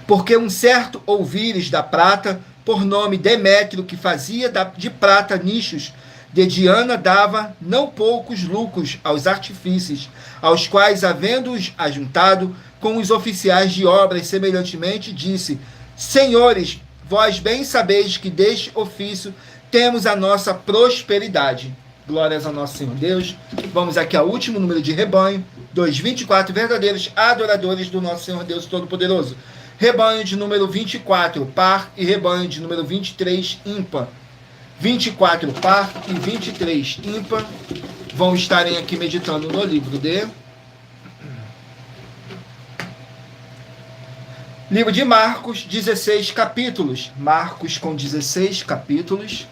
porque um certo ouvires da prata, por nome Demétrio, que fazia de prata nichos de Diana, dava não poucos lucros aos artífices, aos quais, havendo-os ajuntado com os oficiais de obras semelhantemente, disse: Senhores, vós bem sabeis que deste ofício temos a nossa prosperidade. Glórias ao nosso Senhor Deus. Vamos aqui ao último número de rebanho, 224 verdadeiros adoradores do nosso Senhor Deus Todo-Poderoso. Rebanho de número 24, par, e rebanho de número 23, ímpar. 24 par e 23 ímpar vão estarem aqui meditando no livro de Marcos, 16 capítulos. Marcos com 16 capítulos.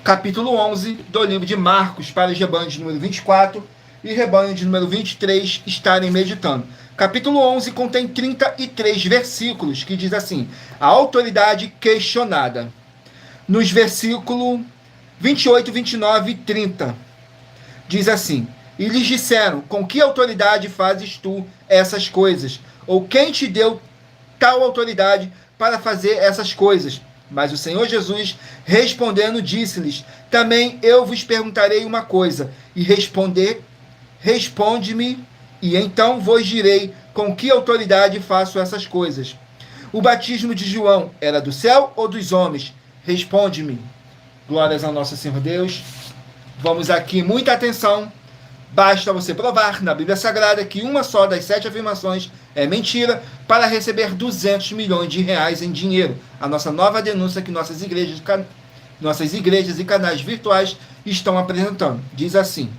Capítulo 11 do livro de Marcos, para os rebanhos de número 24 e rebanho de número 23 estarem meditando. Capítulo 11 contém 33 versículos, que diz assim: a autoridade questionada. Nos versículos 28, 29 e 30, diz assim: e lhes disseram, com que autoridade fazes tu essas coisas? Ou quem te deu tal autoridade para fazer essas coisas? Mas o Senhor Jesus, respondendo, disse-lhes: também eu vos perguntarei uma coisa, e responde-me, e então vos direi com que autoridade faço essas coisas. O batismo de João era do céu ou dos homens? Responde-me. Glórias ao nosso Senhor Deus. Vamos aqui, muita atenção. Basta você provar na Bíblia Sagrada que uma só das 7 afirmações é mentira para receber 200 milhões de reais em dinheiro. A nossa nova denúncia que nossas igrejas e canais virtuais estão apresentando. Diz assim: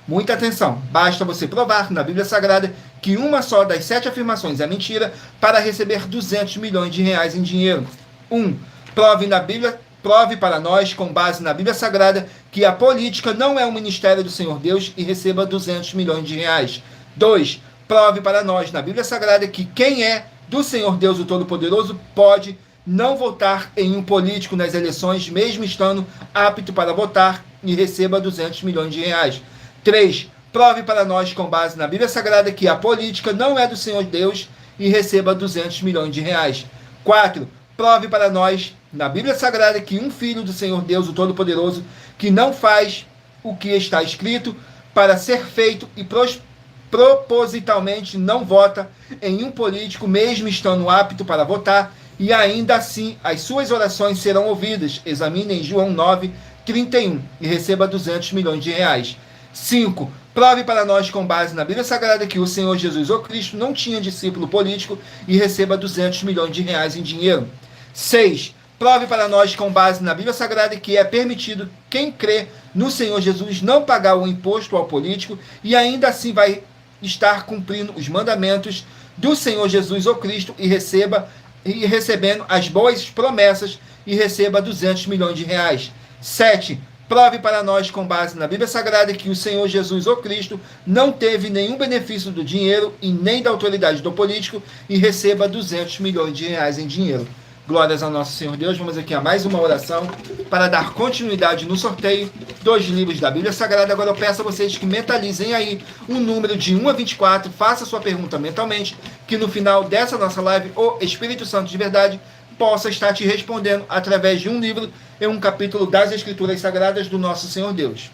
muita atenção. Basta você provar na Bíblia Sagrada que uma só das 7 afirmações é mentira para receber 200 milhões de reais em dinheiro. 1. Prove para nós, com base na Bíblia Sagrada, que a política não é um ministério do Senhor Deus e receba 200 milhões de reais. 2. Prove para nós, na Bíblia Sagrada, que quem é do Senhor Deus, o Todo-Poderoso, pode não votar em um político nas eleições, mesmo estando apto para votar, e receba 200 milhões de reais. 3. Prove para nós, com base na Bíblia Sagrada, que a política não é do Senhor Deus e receba 200 milhões de reais. 4. Prove para nós, na Bíblia Sagrada, que um filho do Senhor Deus, o Todo-Poderoso, que não faz o que está escrito para ser feito e propositalmente não vota em um político, mesmo estando apto para votar, e ainda assim as suas orações serão ouvidas. Examinem João 9, 31 e receba 200 milhões de reais. 5. Prove para nós, com base na Bíblia Sagrada, que o Senhor Jesus, o Cristo, não tinha discípulo político e receba 200 milhões de reais em dinheiro. 6. Prove para nós, com base na Bíblia Sagrada, que é permitido quem crê no Senhor Jesus não pagar o imposto ao político e ainda assim vai estar cumprindo os mandamentos do Senhor Jesus, o Cristo, e recebendo as boas promessas e receba 200 milhões de reais. 7. Prove para nós, com base na Bíblia Sagrada, que o Senhor Jesus, o Cristo, não teve nenhum benefício do dinheiro e nem da autoridade do político e receba 200 milhões de reais em dinheiro. Glórias ao nosso Senhor Deus. Vamos aqui a mais uma oração para dar continuidade no sorteio dos livros da Bíblia Sagrada. Agora eu peço a vocês que mentalizem aí um número de 1 a 24, faça sua pergunta mentalmente, que no final dessa nossa live o Espírito Santo de verdade possa estar te respondendo através de um livro e um capítulo das Escrituras Sagradas do nosso Senhor Deus.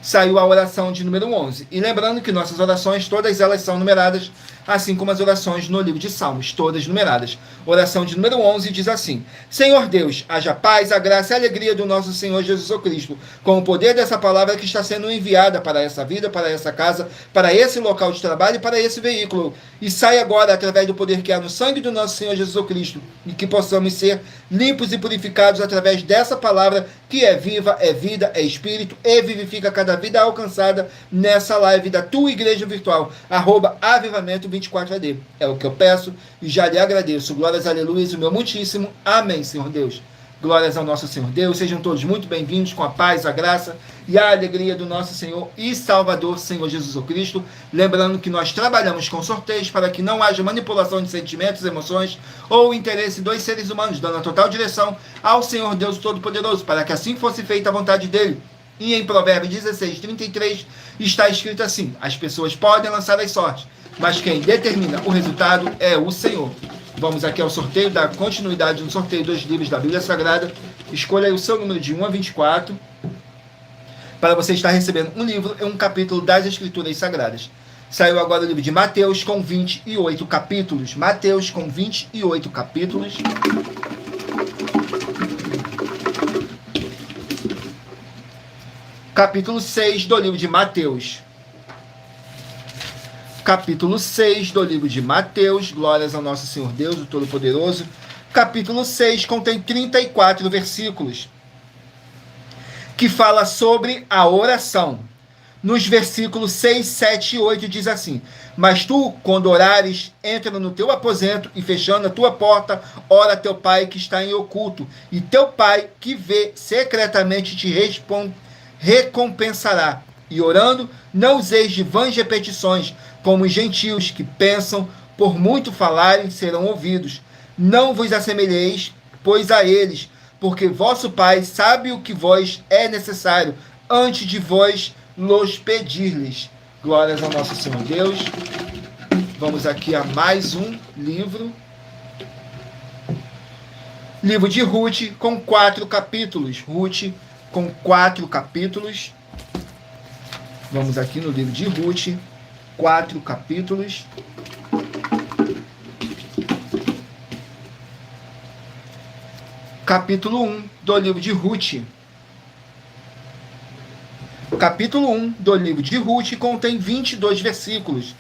Saiu a oração de número 11. E lembrando que nossas orações, todas elas são numeradas, assim como as orações no livro de Salmos, todas numeradas. Oração de número 11 diz assim: Senhor Deus, haja paz, a graça e a alegria do nosso Senhor Jesus Cristo, com o poder dessa palavra que está sendo enviada para essa vida, para essa casa, para esse local de trabalho e para esse veículo. E saia agora através do poder que há no sangue do nosso Senhor Jesus Cristo, e que possamos ser limpos e purificados através dessa palavra que é viva, é vida, é espírito e vivifica cada vida alcançada nessa live da tua igreja virtual, @avivamento24AD. É o que eu peço e já lhe agradeço. Glórias, aleluias, o meu muitíssimo. Amém, Senhor Deus. Glórias ao nosso Senhor Deus. Sejam todos muito bem-vindos com a paz, a graça e a alegria do nosso Senhor e Salvador, Senhor Jesus Cristo. Lembrando que nós trabalhamos com sorteios para que não haja manipulação de sentimentos, emoções ou interesse dos seres humanos, dando a total direção ao Senhor Deus Todo-Poderoso, para que assim fosse feita a vontade dele. E em Provérbios 16:33 está escrito assim: as pessoas podem lançar as sortes, mas quem determina o resultado é o Senhor. Vamos aqui ao sorteio, dar continuidade no sorteio dos livros da Bíblia Sagrada. Escolha aí o seu número de 1 a 24, para você estar recebendo um livro e um capítulo das Escrituras Sagradas. Saiu agora o livro de Mateus com 28 capítulos. Mateus com 28 capítulos. Capítulo 6 do livro de Mateus. Capítulo 6 do livro de Mateus. Glórias ao nosso Senhor Deus, o Todo-Poderoso. Capítulo 6 contém 34 versículos, que fala sobre a oração. Nos versículos 6, 7 e 8 diz assim: mas tu, quando orares, entra no teu aposento e, fechando a tua porta, ora a teu pai que está em oculto, e teu pai que vê secretamente te recompensará. E orando, não useis de vãs repetições, como os gentios que pensam, por muito falarem, serão ouvidos. Não vos assemelheis, pois, a eles, porque vosso Pai sabe o que vos é necessário, antes de vós los pedir-lhes. Glórias ao nosso Senhor Deus. Vamos aqui a mais um livro. Livro de Ruth, com 4 capítulos. Ruth, com 4 capítulos. Vamos aqui no livro de Ruth, 4 capítulos. Capítulo 1 do livro de Ruth. Capítulo 1 do livro de Ruth contém 22 versículos,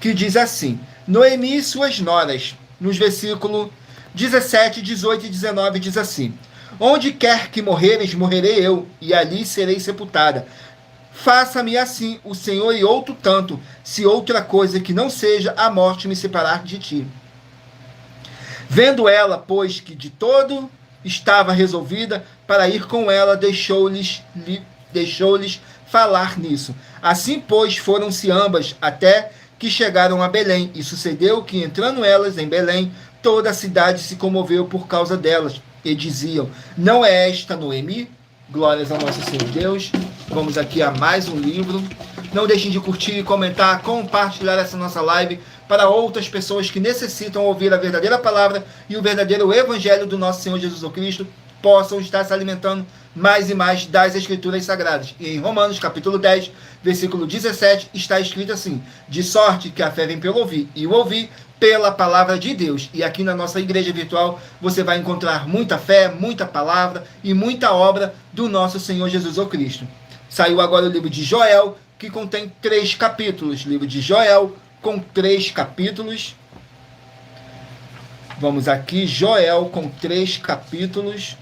que diz assim: Noemi e suas noras. Nos versículos 17, 18 e 19 diz assim: onde quer que morreres, morrerei eu, e ali serei sepultada. Faça-me assim o Senhor e outro tanto, se outra coisa que não seja a morte me separar de ti. Vendo ela, pois, que de todo estava resolvida para ir com ela, deixou-lhes falar nisso. Assim, pois, foram-se ambas até que chegaram a Belém. E sucedeu que, entrando elas em Belém, toda a cidade se comoveu por causa delas. E diziam: não é esta Noemi? Glórias ao nosso Senhor Deus. Vamos aqui a mais um livro. Não deixem de curtir, comentar, compartilhar essa nossa live para outras pessoas que necessitam ouvir a verdadeira palavra e o verdadeiro evangelho do nosso Senhor Jesus Cristo, possam estar se alimentando mais e mais das Escrituras Sagradas. E em Romanos, capítulo 10, versículo 17, está escrito assim: de sorte que a fé vem pelo ouvir, e o ouvir pela palavra de Deus. E aqui na nossa igreja virtual você vai encontrar muita fé, muita palavra e muita obra do nosso Senhor Jesus Cristo. Saiu agora o livro de Joel, que contém 3 capítulos. Livro de Joel, com 3 capítulos. Vamos aqui, Joel, com 3 capítulos.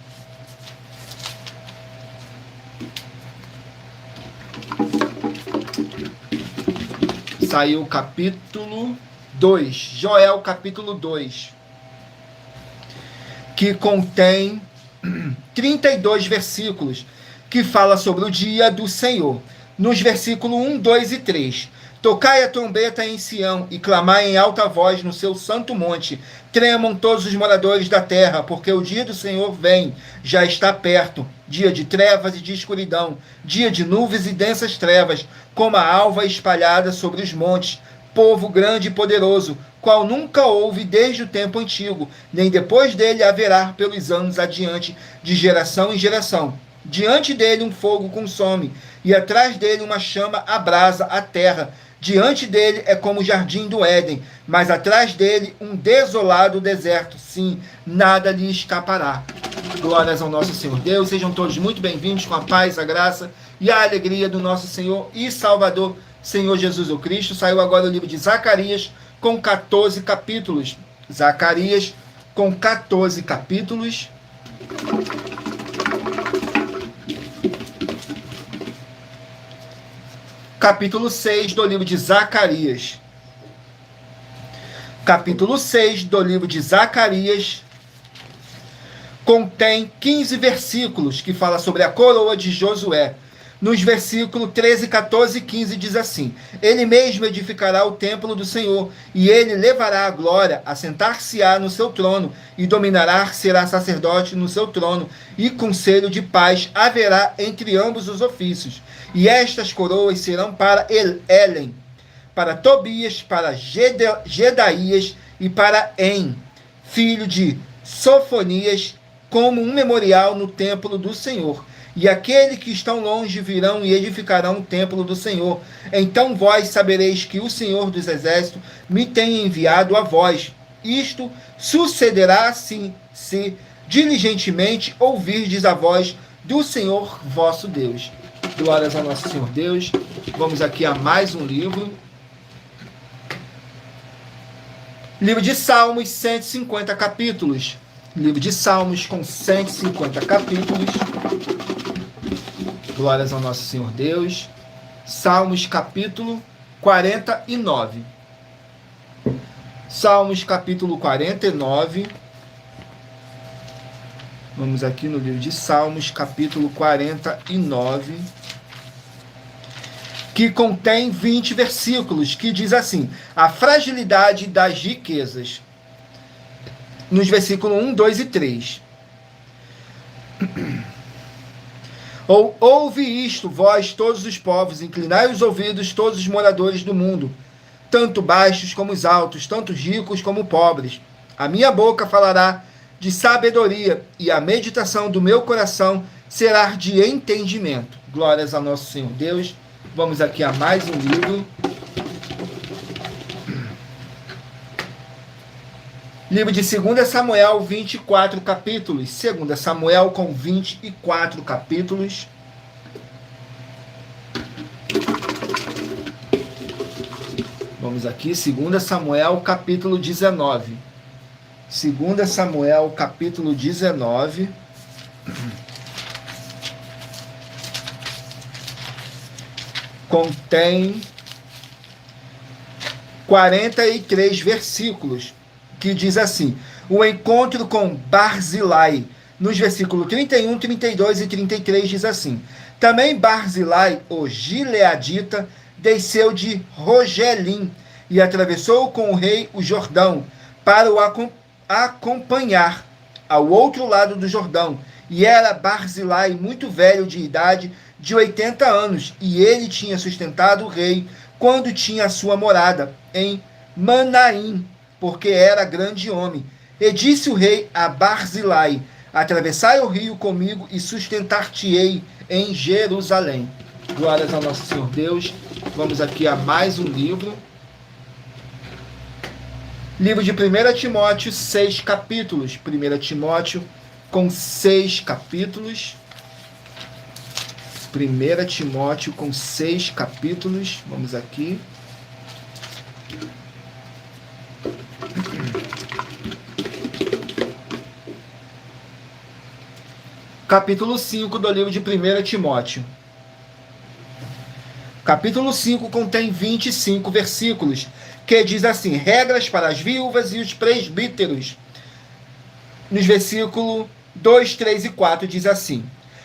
Saiu o capítulo 2, Joel capítulo 2, que contém 32 versículos, que fala sobre o dia do Senhor. Nos versículos 1, 2 e 3. Tocai a trombeta em Sião e clamai em alta voz no seu santo monte. Tremam todos os moradores da terra, porque o dia do Senhor vem, já está perto. Dia de trevas e de escuridão, dia de nuvens e densas trevas, como a alva espalhada sobre os montes. Povo grande e poderoso, qual nunca houve desde o tempo antigo, nem depois dele haverá pelos anos adiante, de geração em geração. Diante dele um fogo consome, e atrás dele uma chama abrasa a terra. Diante dele é como o jardim do Éden, mas atrás dele um desolado deserto. Sim, nada lhe escapará. Glórias ao nosso Senhor Deus. Sejam todos muito bem-vindos com a paz, a graça e a alegria do nosso Senhor e Salvador, Senhor Jesus o Cristo. Saiu agora o livro de Zacarias, com 14 capítulos. Zacarias, com 14 capítulos. Capítulo 6 do livro de Zacarias. Capítulo 6 do livro de Zacarias contém 15 versículos que fala sobre a coroa de Josué. Nos versículos 13, 14 e 15 diz assim: ele mesmo edificará o templo do Senhor, e ele levará a glória, assentar-se-á no seu trono, e dominará, será sacerdote no seu trono, e conselho de paz haverá entre ambos os ofícios. E estas coroas serão para Helen, para Tobias, para Gedaías e para En, filho de Sofonias, como um memorial no templo do Senhor. E aqueles que estão longe virão e edificarão o templo do Senhor. Então vós sabereis que o Senhor dos Exércitos me tem enviado a vós. Isto sucederá assim, se diligentemente ouvirdes a voz do Senhor vosso Deus. Glórias ao nosso Senhor Deus. Vamos aqui a mais um livro. Livro de Salmos, 150 capítulos. Livro de Salmos com 150 capítulos. Glórias ao nosso Senhor Deus. Salmos capítulo 49. Salmos capítulo 49. Vamos aqui no livro de Salmos capítulo 49. Que contém 20 versículos, que diz assim: a fragilidade das riquezas. Nos versículos 1, 2 e 3. Ouve isto, vós, todos os povos, inclinai os ouvidos, todos os moradores do mundo, tanto baixos como os altos, tanto ricos como pobres. A minha boca falará de sabedoria, e a meditação do meu coração será de entendimento. Glórias ao nosso Senhor Deus. Vamos aqui a mais um livro. Livro de 2 Samuel, 24 capítulos. 2 Samuel com 24 capítulos. Vamos aqui, 2 Samuel, capítulo 19. 2 Samuel, capítulo 19. Contém 43 versículos. Que diz assim: o encontro com Barzilai, nos versículos 31, 32 e 33, diz assim: também Barzilai, o gileadita, desceu de Rogelim e atravessou com o rei o Jordão para o acompanhar ao outro lado do Jordão. E era Barzilai muito velho de idade, de 80 anos, e ele tinha sustentado o rei quando tinha a sua morada em Manaim, porque era grande homem. E disse o rei a Barzilai: atravessai o rio comigo e sustentar-te-ei em Jerusalém. Glórias ao nosso Senhor Deus. Vamos aqui a mais um livro. Livro de 1 Timóteo, 6 capítulos. 1 Timóteo com 6 capítulos. 1 Timóteo com 6 capítulos. Vamos aqui. Capítulo 5 do livro de 1 Timóteo. Capítulo 5 contém 25 versículos, que diz assim: regras para as viúvas e os presbíteros. Nos versículos 2, 3 e 4 diz assim: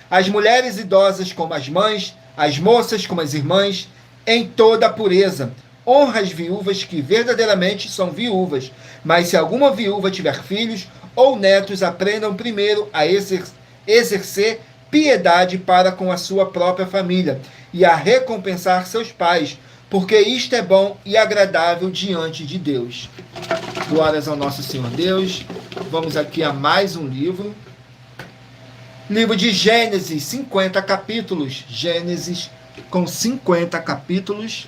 as mulheres idosas como as mães, as moças como as irmãs, em toda a pureza. Honra as viúvas que verdadeiramente são viúvas, mas se alguma viúva tiver filhos ou netos, aprendam primeiro a exercer piedade para com a sua própria família e a recompensar seus pais, porque isto é bom e agradável diante de Deus. Glórias ao nosso Senhor Deus. Vamos aqui a mais um livro. Livro de Gênesis, 50 capítulos. Gênesis com 50 capítulos.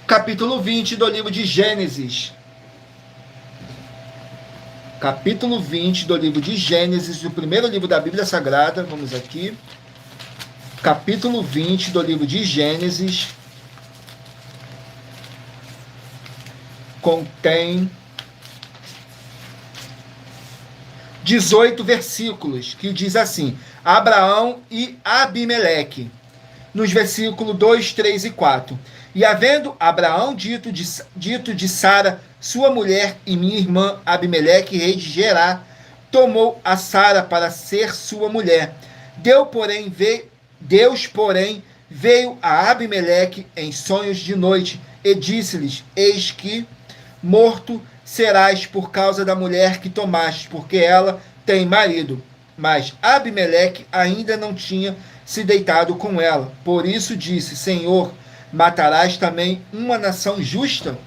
Capítulo 20 do livro de Gênesis. Capítulo 20 do livro de Gênesis, o primeiro livro da Bíblia Sagrada. Vamos aqui. Capítulo 20 do livro de Gênesis. Contém 18 versículos, que diz assim: Abraão e Abimeleque. Nos versículos 2, 3 e 4. E havendo Abraão dito de Sara, sua mulher, e minha irmã Abimeleque, rei de Gerá, tomou a Sara para ser sua mulher. Deus, porém, veio a Abimeleque em sonhos de noite, e disse-lhes: eis que morto serás por causa da mulher que tomaste, porque ela tem marido. Mas Abimeleque ainda não tinha se deitado com ela. Por isso disse: Senhor, matarás também uma nação justa?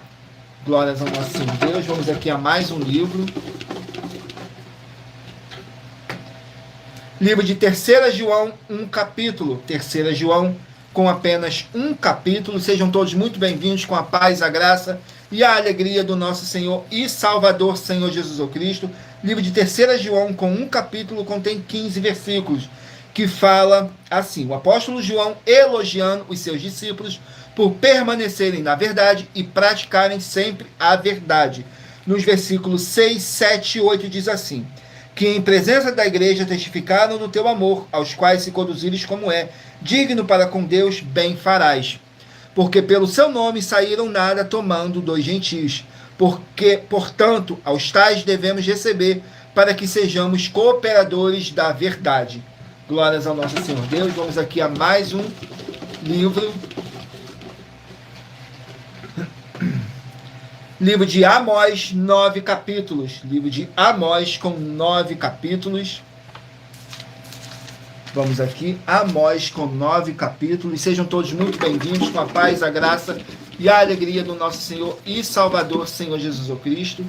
Glórias ao nosso Senhor Deus. Vamos aqui a mais um livro. Livro de 3 João, um capítulo. 3 João, com apenas um capítulo. Sejam todos muito bem-vindos, com a paz, a graça e a alegria do nosso Senhor e Salvador, Senhor Jesus Cristo. Livro de 3 João, com um capítulo, contém 15 versículos, que fala assim: o apóstolo João elogiando os seus discípulos por permanecerem na verdade e praticarem sempre a verdade. Nos versículos 6, 7 e 8 diz assim: que em presença da igreja testificaram do teu amor, aos quais se conduzires como é, digno para com Deus, bem farás. Porque pelo seu nome saíram nada tomando dos gentios. Porque, portanto, aos tais devemos receber, para que sejamos cooperadores da verdade. Glórias ao nosso Senhor Deus. Vamos aqui a mais um livro. Livro de Amós, 9 capítulos. Livro de Amós, com 9 capítulos. Vamos aqui, Amós, com 9 capítulos. Sejam todos muito bem-vindos, com a paz, a graça e a alegria do nosso Senhor e Salvador, Senhor Jesus Cristo.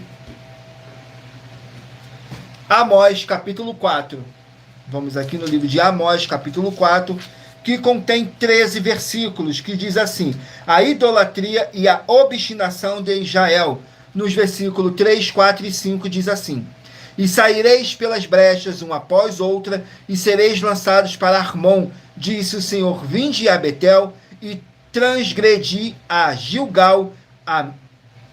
Amós, capítulo 4. Vamos aqui no livro de Amós, capítulo 4, que contém 13 versículos, que diz assim: a idolatria e a obstinação de Israel. Nos versículos 3, 4 e 5 diz assim: e saireis pelas brechas, uma após outra, e sereis lançados para Armon, disse o Senhor: vinde a Betel, e transgredi a Gilgal,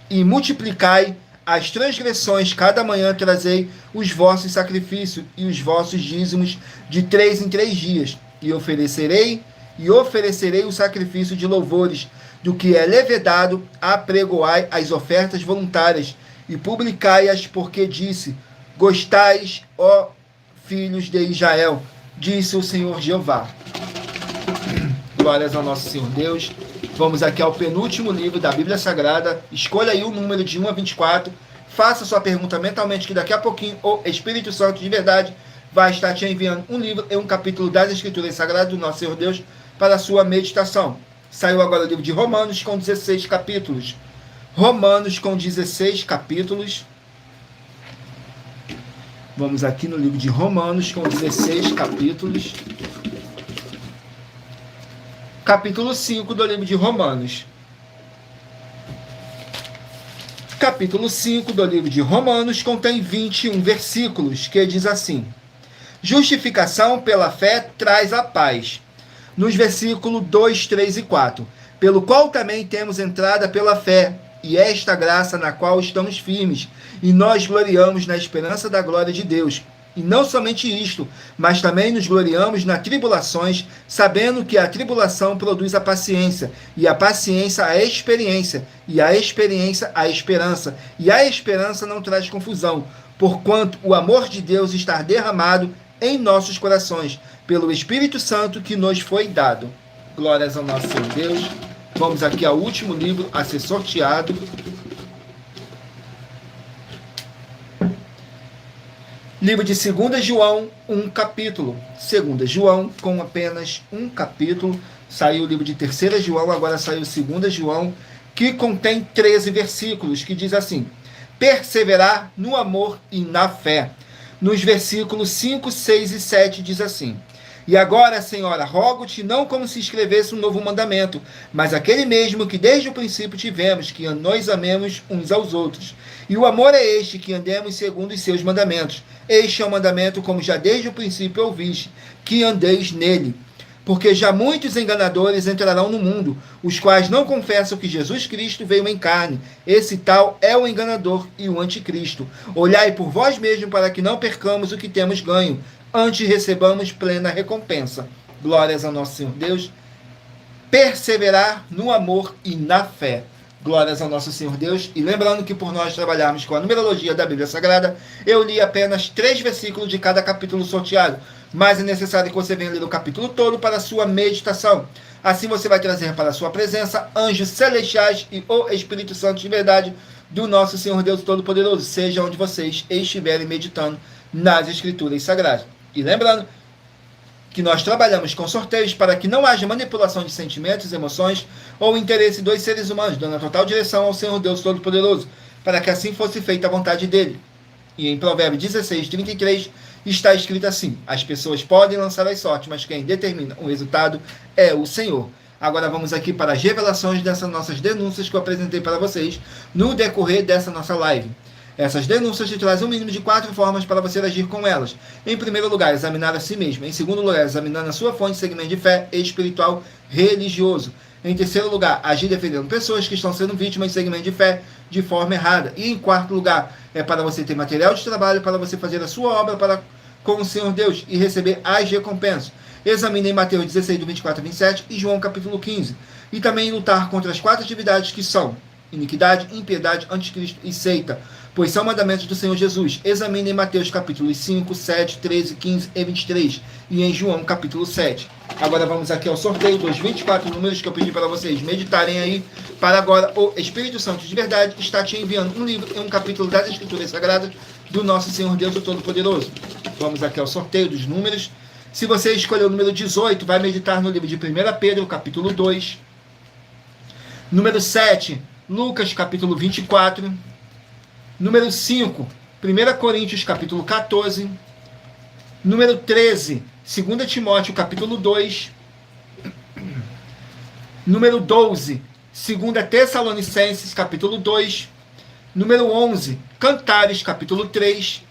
e multiplicai as transgressões, cada manhã trazei os vossos sacrifícios e os vossos dízimos de 3 em 3 dias. E oferecerei o sacrifício de louvores, do que é levedado, apregoai as ofertas voluntárias, e publicai-as, porque disse: gostais, ó filhos de Israel, disse o Senhor Jeová. Glórias ao nosso Senhor Deus. Vamos aqui ao penúltimo livro da Bíblia Sagrada. Escolha aí o número de 1 a 24. Faça sua pergunta mentalmente, que daqui a pouquinho o Espírito Santo de verdade vai estar te enviando um livro e um capítulo das Escrituras Sagradas do nosso Senhor Deus para a sua meditação. Saiu agora o livro de Romanos, com 16 capítulos. Romanos, com 16 capítulos. Vamos aqui no livro de Romanos, com 16 capítulos. Capítulo 5 do livro de Romanos. Capítulo 5 do livro de Romanos contém 21 versículos, que diz assim: justificação pela fé traz a paz. Nos versículos 2, 3 e 4. Pelo qual também temos entrada pela fé, e esta graça na qual estamos firmes, e nós gloriamos na esperança da glória de Deus. E não somente isto, mas também nos gloriamos nas tribulações, sabendo que a tribulação produz a paciência, e a paciência a experiência, e a experiência a esperança, e a esperança não traz confusão, porquanto o amor de Deus está derramado em nossos corações, pelo Espírito Santo que nos foi dado. Glórias ao nosso Senhor Deus. Vamos aqui ao último livro a ser sorteado. Livro de 2 João, um capítulo. 2 João, com apenas um capítulo. Saiu o livro de 3 João, agora saiu 2 João, que contém 13 versículos, que diz assim: perseverar no amor e na fé. Nos versículos 5, 6 e 7 diz assim: e agora, Senhora, rogo-te não como se escrevesse um novo mandamento, mas aquele mesmo que desde o princípio tivemos, que nós amemos uns aos outros. E o amor é este, que andemos segundo os seus mandamentos. Este é o mandamento, como já desde o princípio ouviste, que andeis nele. Porque já muitos enganadores entrarão no mundo, os quais não confessam que Jesus Cristo veio em carne. Esse tal é o enganador e o anticristo. Olhai por vós mesmos, para que não percamos o que temos ganho, antes recebamos plena recompensa. Glórias ao nosso Senhor Deus. perseverar no amor e na fé. Glórias ao nosso Senhor Deus. E lembrando que por nós trabalharmos com a numerologia da Bíblia Sagrada, eu li apenas 3 versículos de cada capítulo sorteado, mas é necessário que você venha ler o capítulo todo para a sua meditação. Assim você vai trazer para a sua presença anjos celestiais e o Espírito Santo de verdade do nosso Senhor Deus Todo-Poderoso, seja onde vocês estiverem meditando nas Escrituras Sagradas. E lembrando que nós trabalhamos com sorteios para que não haja manipulação de sentimentos, emoções ou interesse dos seres humanos, dando a total direção ao Senhor Deus Todo-Poderoso, para que assim fosse feita a vontade dele. E em Provérbios 16:33 está escrito assim: as pessoas podem lançar as sortes, mas quem determina o resultado é o Senhor. Agora vamos aqui para as revelações dessas nossas denúncias que eu apresentei para vocês no decorrer dessa nossa live. Essas denúncias te trazem um mínimo de 4 formas para você agir com elas. Em primeiro lugar, examinar a si mesmo. Em segundo lugar, examinar a sua fonte de segmento de fé espiritual religioso. Em terceiro lugar, agir defendendo pessoas que estão sendo vítimas de segmento de fé de forma errada. E em quarto lugar, é para você ter material de trabalho para você fazer a sua obra com o Senhor Deus e receber as recompensas. Examine em Mateus 16, do 24 a 27 e João capítulo 15. E também lutar contra as 4 atividades que são iniquidade, impiedade, anticristo e seita, pois são mandamentos do Senhor Jesus. Examine em Mateus capítulos 5, 7, 13, 15 e 23 e em João capítulo 7. Agora vamos aqui ao sorteio dos 24 números que eu pedi para vocês meditarem aí. Para agora, o Espírito Santo de verdade está te enviando um livro e um capítulo das Escrituras Sagradas do nosso Senhor Deus o Todo-Poderoso. Vamos aqui ao sorteio dos números. Se você escolher o número 18, vai meditar no livro de 1 Pedro, capítulo 2. Número 7, Lucas, capítulo 24. Número 5, 1 Coríntios, capítulo 14. Número 13, 2 Timóteo, capítulo 2. Número 12, 2 Tessalonicenses, capítulo 2. Número 11, Cantares, capítulo 3.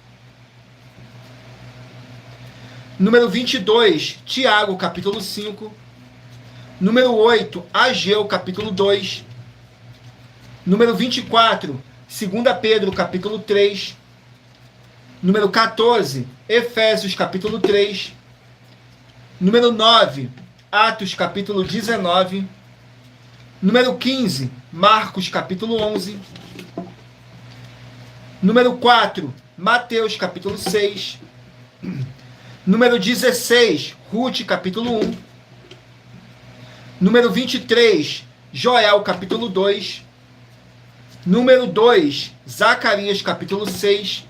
Número 22, Tiago, capítulo 5. Número 8, Ageu, capítulo 2. Número 24, 2 Pedro, capítulo 3. Número 14, Efésios, capítulo 3. Número 9, Atos, capítulo 19. Número 15, Marcos, capítulo 11. Número 4, Mateus, capítulo 6. Número 16, Ruth, capítulo 1. Número 23, Joel, capítulo 2. Número 2, Zacarias, capítulo 6.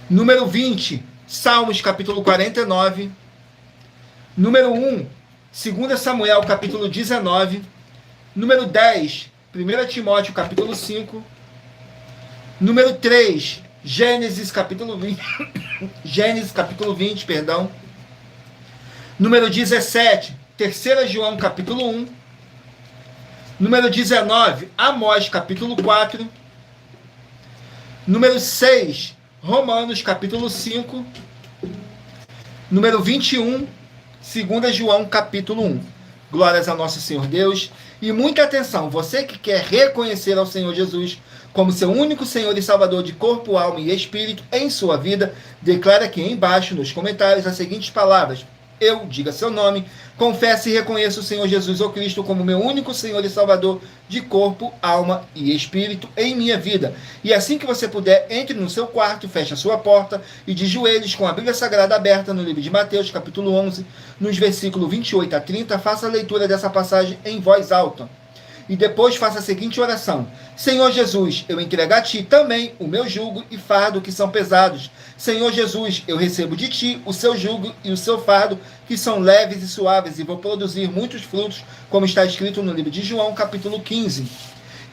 Número 20, Salmos, capítulo 49. Número 1, 2 Samuel, capítulo 19. Número 10, 1 Timóteo, capítulo 5. Número 3, Gênesis, capítulo 20. Gênesis, capítulo 20, perdão. Número 17, 3 João, capítulo 1. Número 19, Amós, capítulo 4. Número 6, Romanos, capítulo 5. Número 21, 2 João, capítulo 1. Glórias a nosso Senhor Deus. E muita atenção, você que quer reconhecer ao Senhor Jesus como seu único Senhor e Salvador de corpo, alma e espírito em sua vida, declara aqui embaixo nos comentários as seguintes palavras: eu, diga seu nome, confesso e reconheço o Senhor Jesus ou Cristo como meu único Senhor e Salvador de corpo, alma e espírito em minha vida. E assim que você puder, entre no seu quarto, feche a sua porta e de joelhos com a Bíblia Sagrada aberta no livro de Mateus, capítulo 11, nos versículos 28 a 30, faça a leitura dessa passagem em voz alta. E depois faça a seguinte oração: Senhor Jesus, eu entrego a Ti também o meu jugo e fardo que são pesados. Senhor Jesus, eu recebo de Ti o seu jugo e o seu fardo que são leves e suaves, e vou produzir muitos frutos, como está escrito no livro de João, capítulo 15.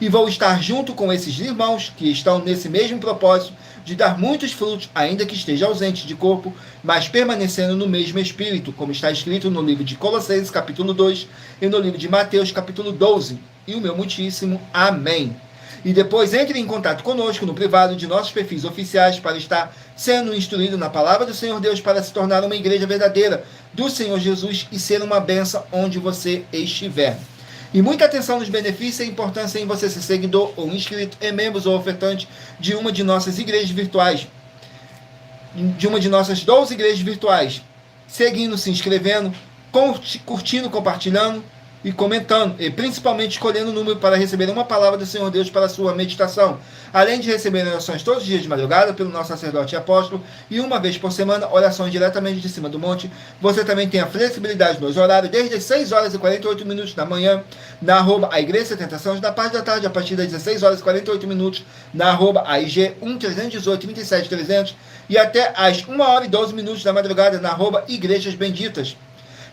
E vou estar junto com esses irmãos que estão nesse mesmo propósito de dar muitos frutos, ainda que esteja ausente de corpo, mas permanecendo no mesmo espírito, como está escrito no livro de Colossenses, capítulo 2, e no livro de Mateus, capítulo 12. E o meu muitíssimo amém. E depois entre em contato conosco no privado de nossos perfis oficiais para estar sendo instruído na palavra do Senhor Deus para se tornar uma igreja verdadeira do Senhor Jesus e ser uma bênção onde você estiver. E muita atenção nos benefícios e a importância em você ser seguidor ou inscrito e membros ou ofertante de uma de nossas igrejas virtuais, de uma de nossas 12 igrejas virtuais, seguindo, se inscrevendo, curtindo, compartilhando, e comentando, e principalmente escolhendo o número para receber uma palavra do Senhor Deus para a sua meditação. Além de receber orações todos os dias de madrugada pelo nosso sacerdote e apóstolo, e uma vez por semana, orações diretamente de cima do monte, você também tem a flexibilidade nos horários, desde as 6 horas e 48 minutos da manhã, na arroba a Igreja Tentações, da parte da tarde, a partir das 16 horas e 48 minutos, na arroba AIG 1318 27 300, e até às 1 hora e 12 minutos da madrugada, na arroba Igrejas Benditas.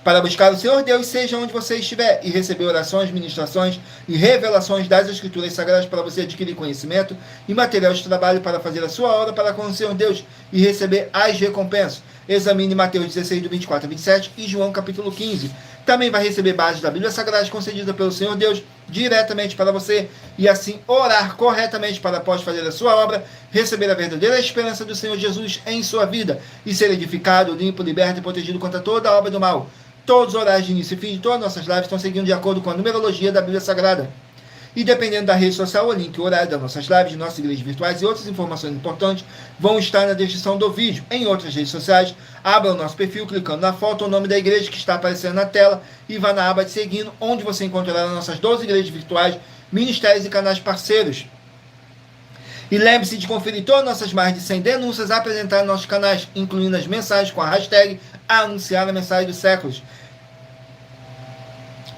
Para buscar o Senhor Deus, seja onde você estiver, e receber orações, ministrações e revelações das Escrituras Sagradas para você adquirir conhecimento e material de trabalho para fazer a sua obra para com o Senhor Deus e receber as recompensas. Examine Mateus 16, do 24 a 27 e João capítulo 15. Também vai receber bases da Bíblia Sagrada concedida pelo Senhor Deus diretamente para você e assim orar corretamente para após fazer a sua obra, receber a verdadeira esperança do Senhor Jesus em sua vida e ser edificado, limpo, liberto e protegido contra toda a obra do mal. Todos os horários de início e fim de todas as nossas lives estão seguindo de acordo com a numerologia da Bíblia Sagrada. E dependendo da rede social, o link e o horário das nossas lives, de nossas igrejas virtuais e outras informações importantes vão estar na descrição do vídeo. Em outras redes sociais, abra o nosso perfil clicando na foto ou nome da igreja que está aparecendo na tela e vá na aba de seguindo, onde você encontrará nossas 12 igrejas virtuais, ministérios e canais parceiros. E lembre-se de conferir todas as nossas mais de 100 denúncias apresentadas nos nossos canais, incluindo as mensagens com a hashtag Anunciar a Mensagem dos Séculos,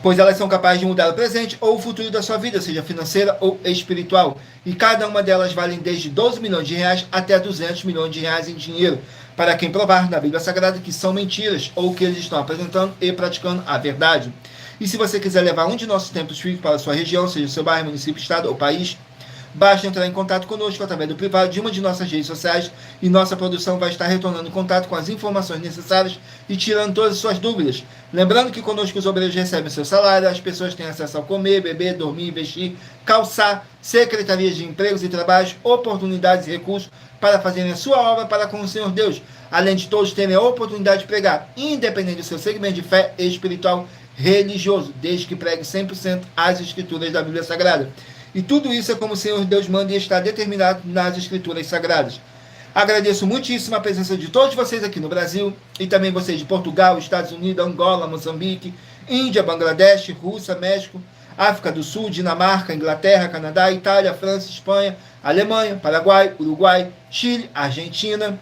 pois elas são capazes de mudar o presente ou o futuro da sua vida, seja financeira ou espiritual. E cada uma delas vale desde 12 milhões de reais até 200 milhões de reais em dinheiro, para quem provar na Bíblia Sagrada que são mentiras ou que eles estão apresentando e praticando a verdade. E se você quiser levar um de nossos templos físicos para a sua região, seja seu bairro, município, estado ou país, basta entrar em contato conosco através do privado de uma de nossas redes sociais e nossa produção vai estar retornando em contato com as informações necessárias e tirando todas as suas dúvidas. Lembrando que conosco os obreiros recebem seu salário, as pessoas têm acesso ao comer, beber, dormir, investir, calçar, secretarias de empregos e trabalhos, oportunidades e recursos para fazerem a sua obra para com o Senhor Deus, além de todos terem a oportunidade de pregar, independente do seu segmento de fé espiritual religioso, desde que pregue 100% as escrituras da Bíblia Sagrada. E tudo isso é como o Senhor Deus manda e está determinado nas Escrituras Sagradas. Agradeço muitíssimo a presença de todos vocês aqui no Brasil, e também vocês de Portugal, Estados Unidos, Angola, Moçambique, Índia, Bangladesh, Rússia, México, África do Sul, Dinamarca, Inglaterra, Canadá, Itália, França, Espanha, Alemanha, Paraguai, Uruguai, Chile, Argentina,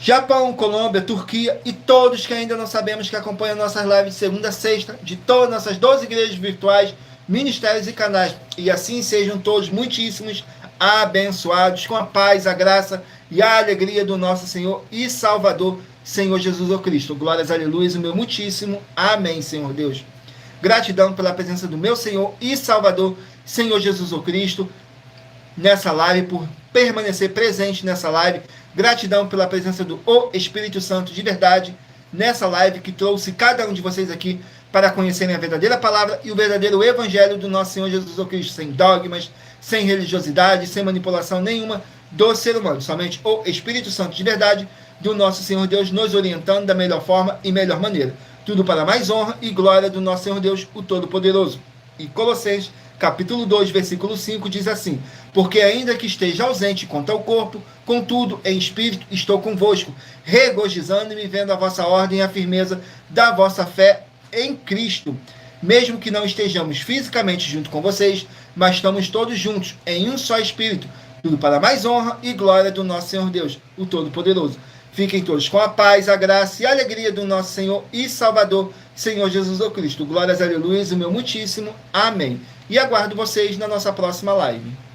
Japão, Colômbia, Turquia e todos que ainda não sabemos que acompanham nossas lives de segunda a sexta, de todas nossas 12 igrejas virtuais, ministérios e canais, e assim sejam todos muitíssimos abençoados com a paz, a graça e a alegria do nosso Senhor e Salvador, Senhor Jesus o Cristo. Glórias, aleluia, o meu muitíssimo amém, Senhor Deus. Gratidão pela presença do meu Senhor e Salvador, Senhor Jesus o Cristo, nessa live, por permanecer presente nessa live. Gratidão pela presença do Espírito Santo de verdade nessa live, que trouxe cada um de vocês aqui para conhecerem a verdadeira palavra e o verdadeiro evangelho do nosso Senhor Jesus Cristo, sem dogmas, sem religiosidade, sem manipulação nenhuma do ser humano. Somente o Espírito Santo de verdade do nosso Senhor Deus nos orientando da melhor forma e melhor maneira. Tudo para mais honra e glória do nosso Senhor Deus, o Todo-Poderoso. E Colossenses, capítulo 2, versículo 5, diz assim: porque ainda que esteja ausente quanto ao corpo, contudo, em espírito estou convosco, regozijando-me vendo a vossa ordem e a firmeza da vossa fé em Cristo, mesmo que não estejamos fisicamente junto com vocês, mas estamos todos juntos em um só Espírito, tudo para mais honra e glória do nosso Senhor Deus, o Todo-Poderoso. Fiquem todos com a paz, a graça e a alegria do nosso Senhor e Salvador, Senhor Jesus Cristo. Glórias, aleluia, o meu muitíssimo amém. E aguardo vocês na nossa próxima live.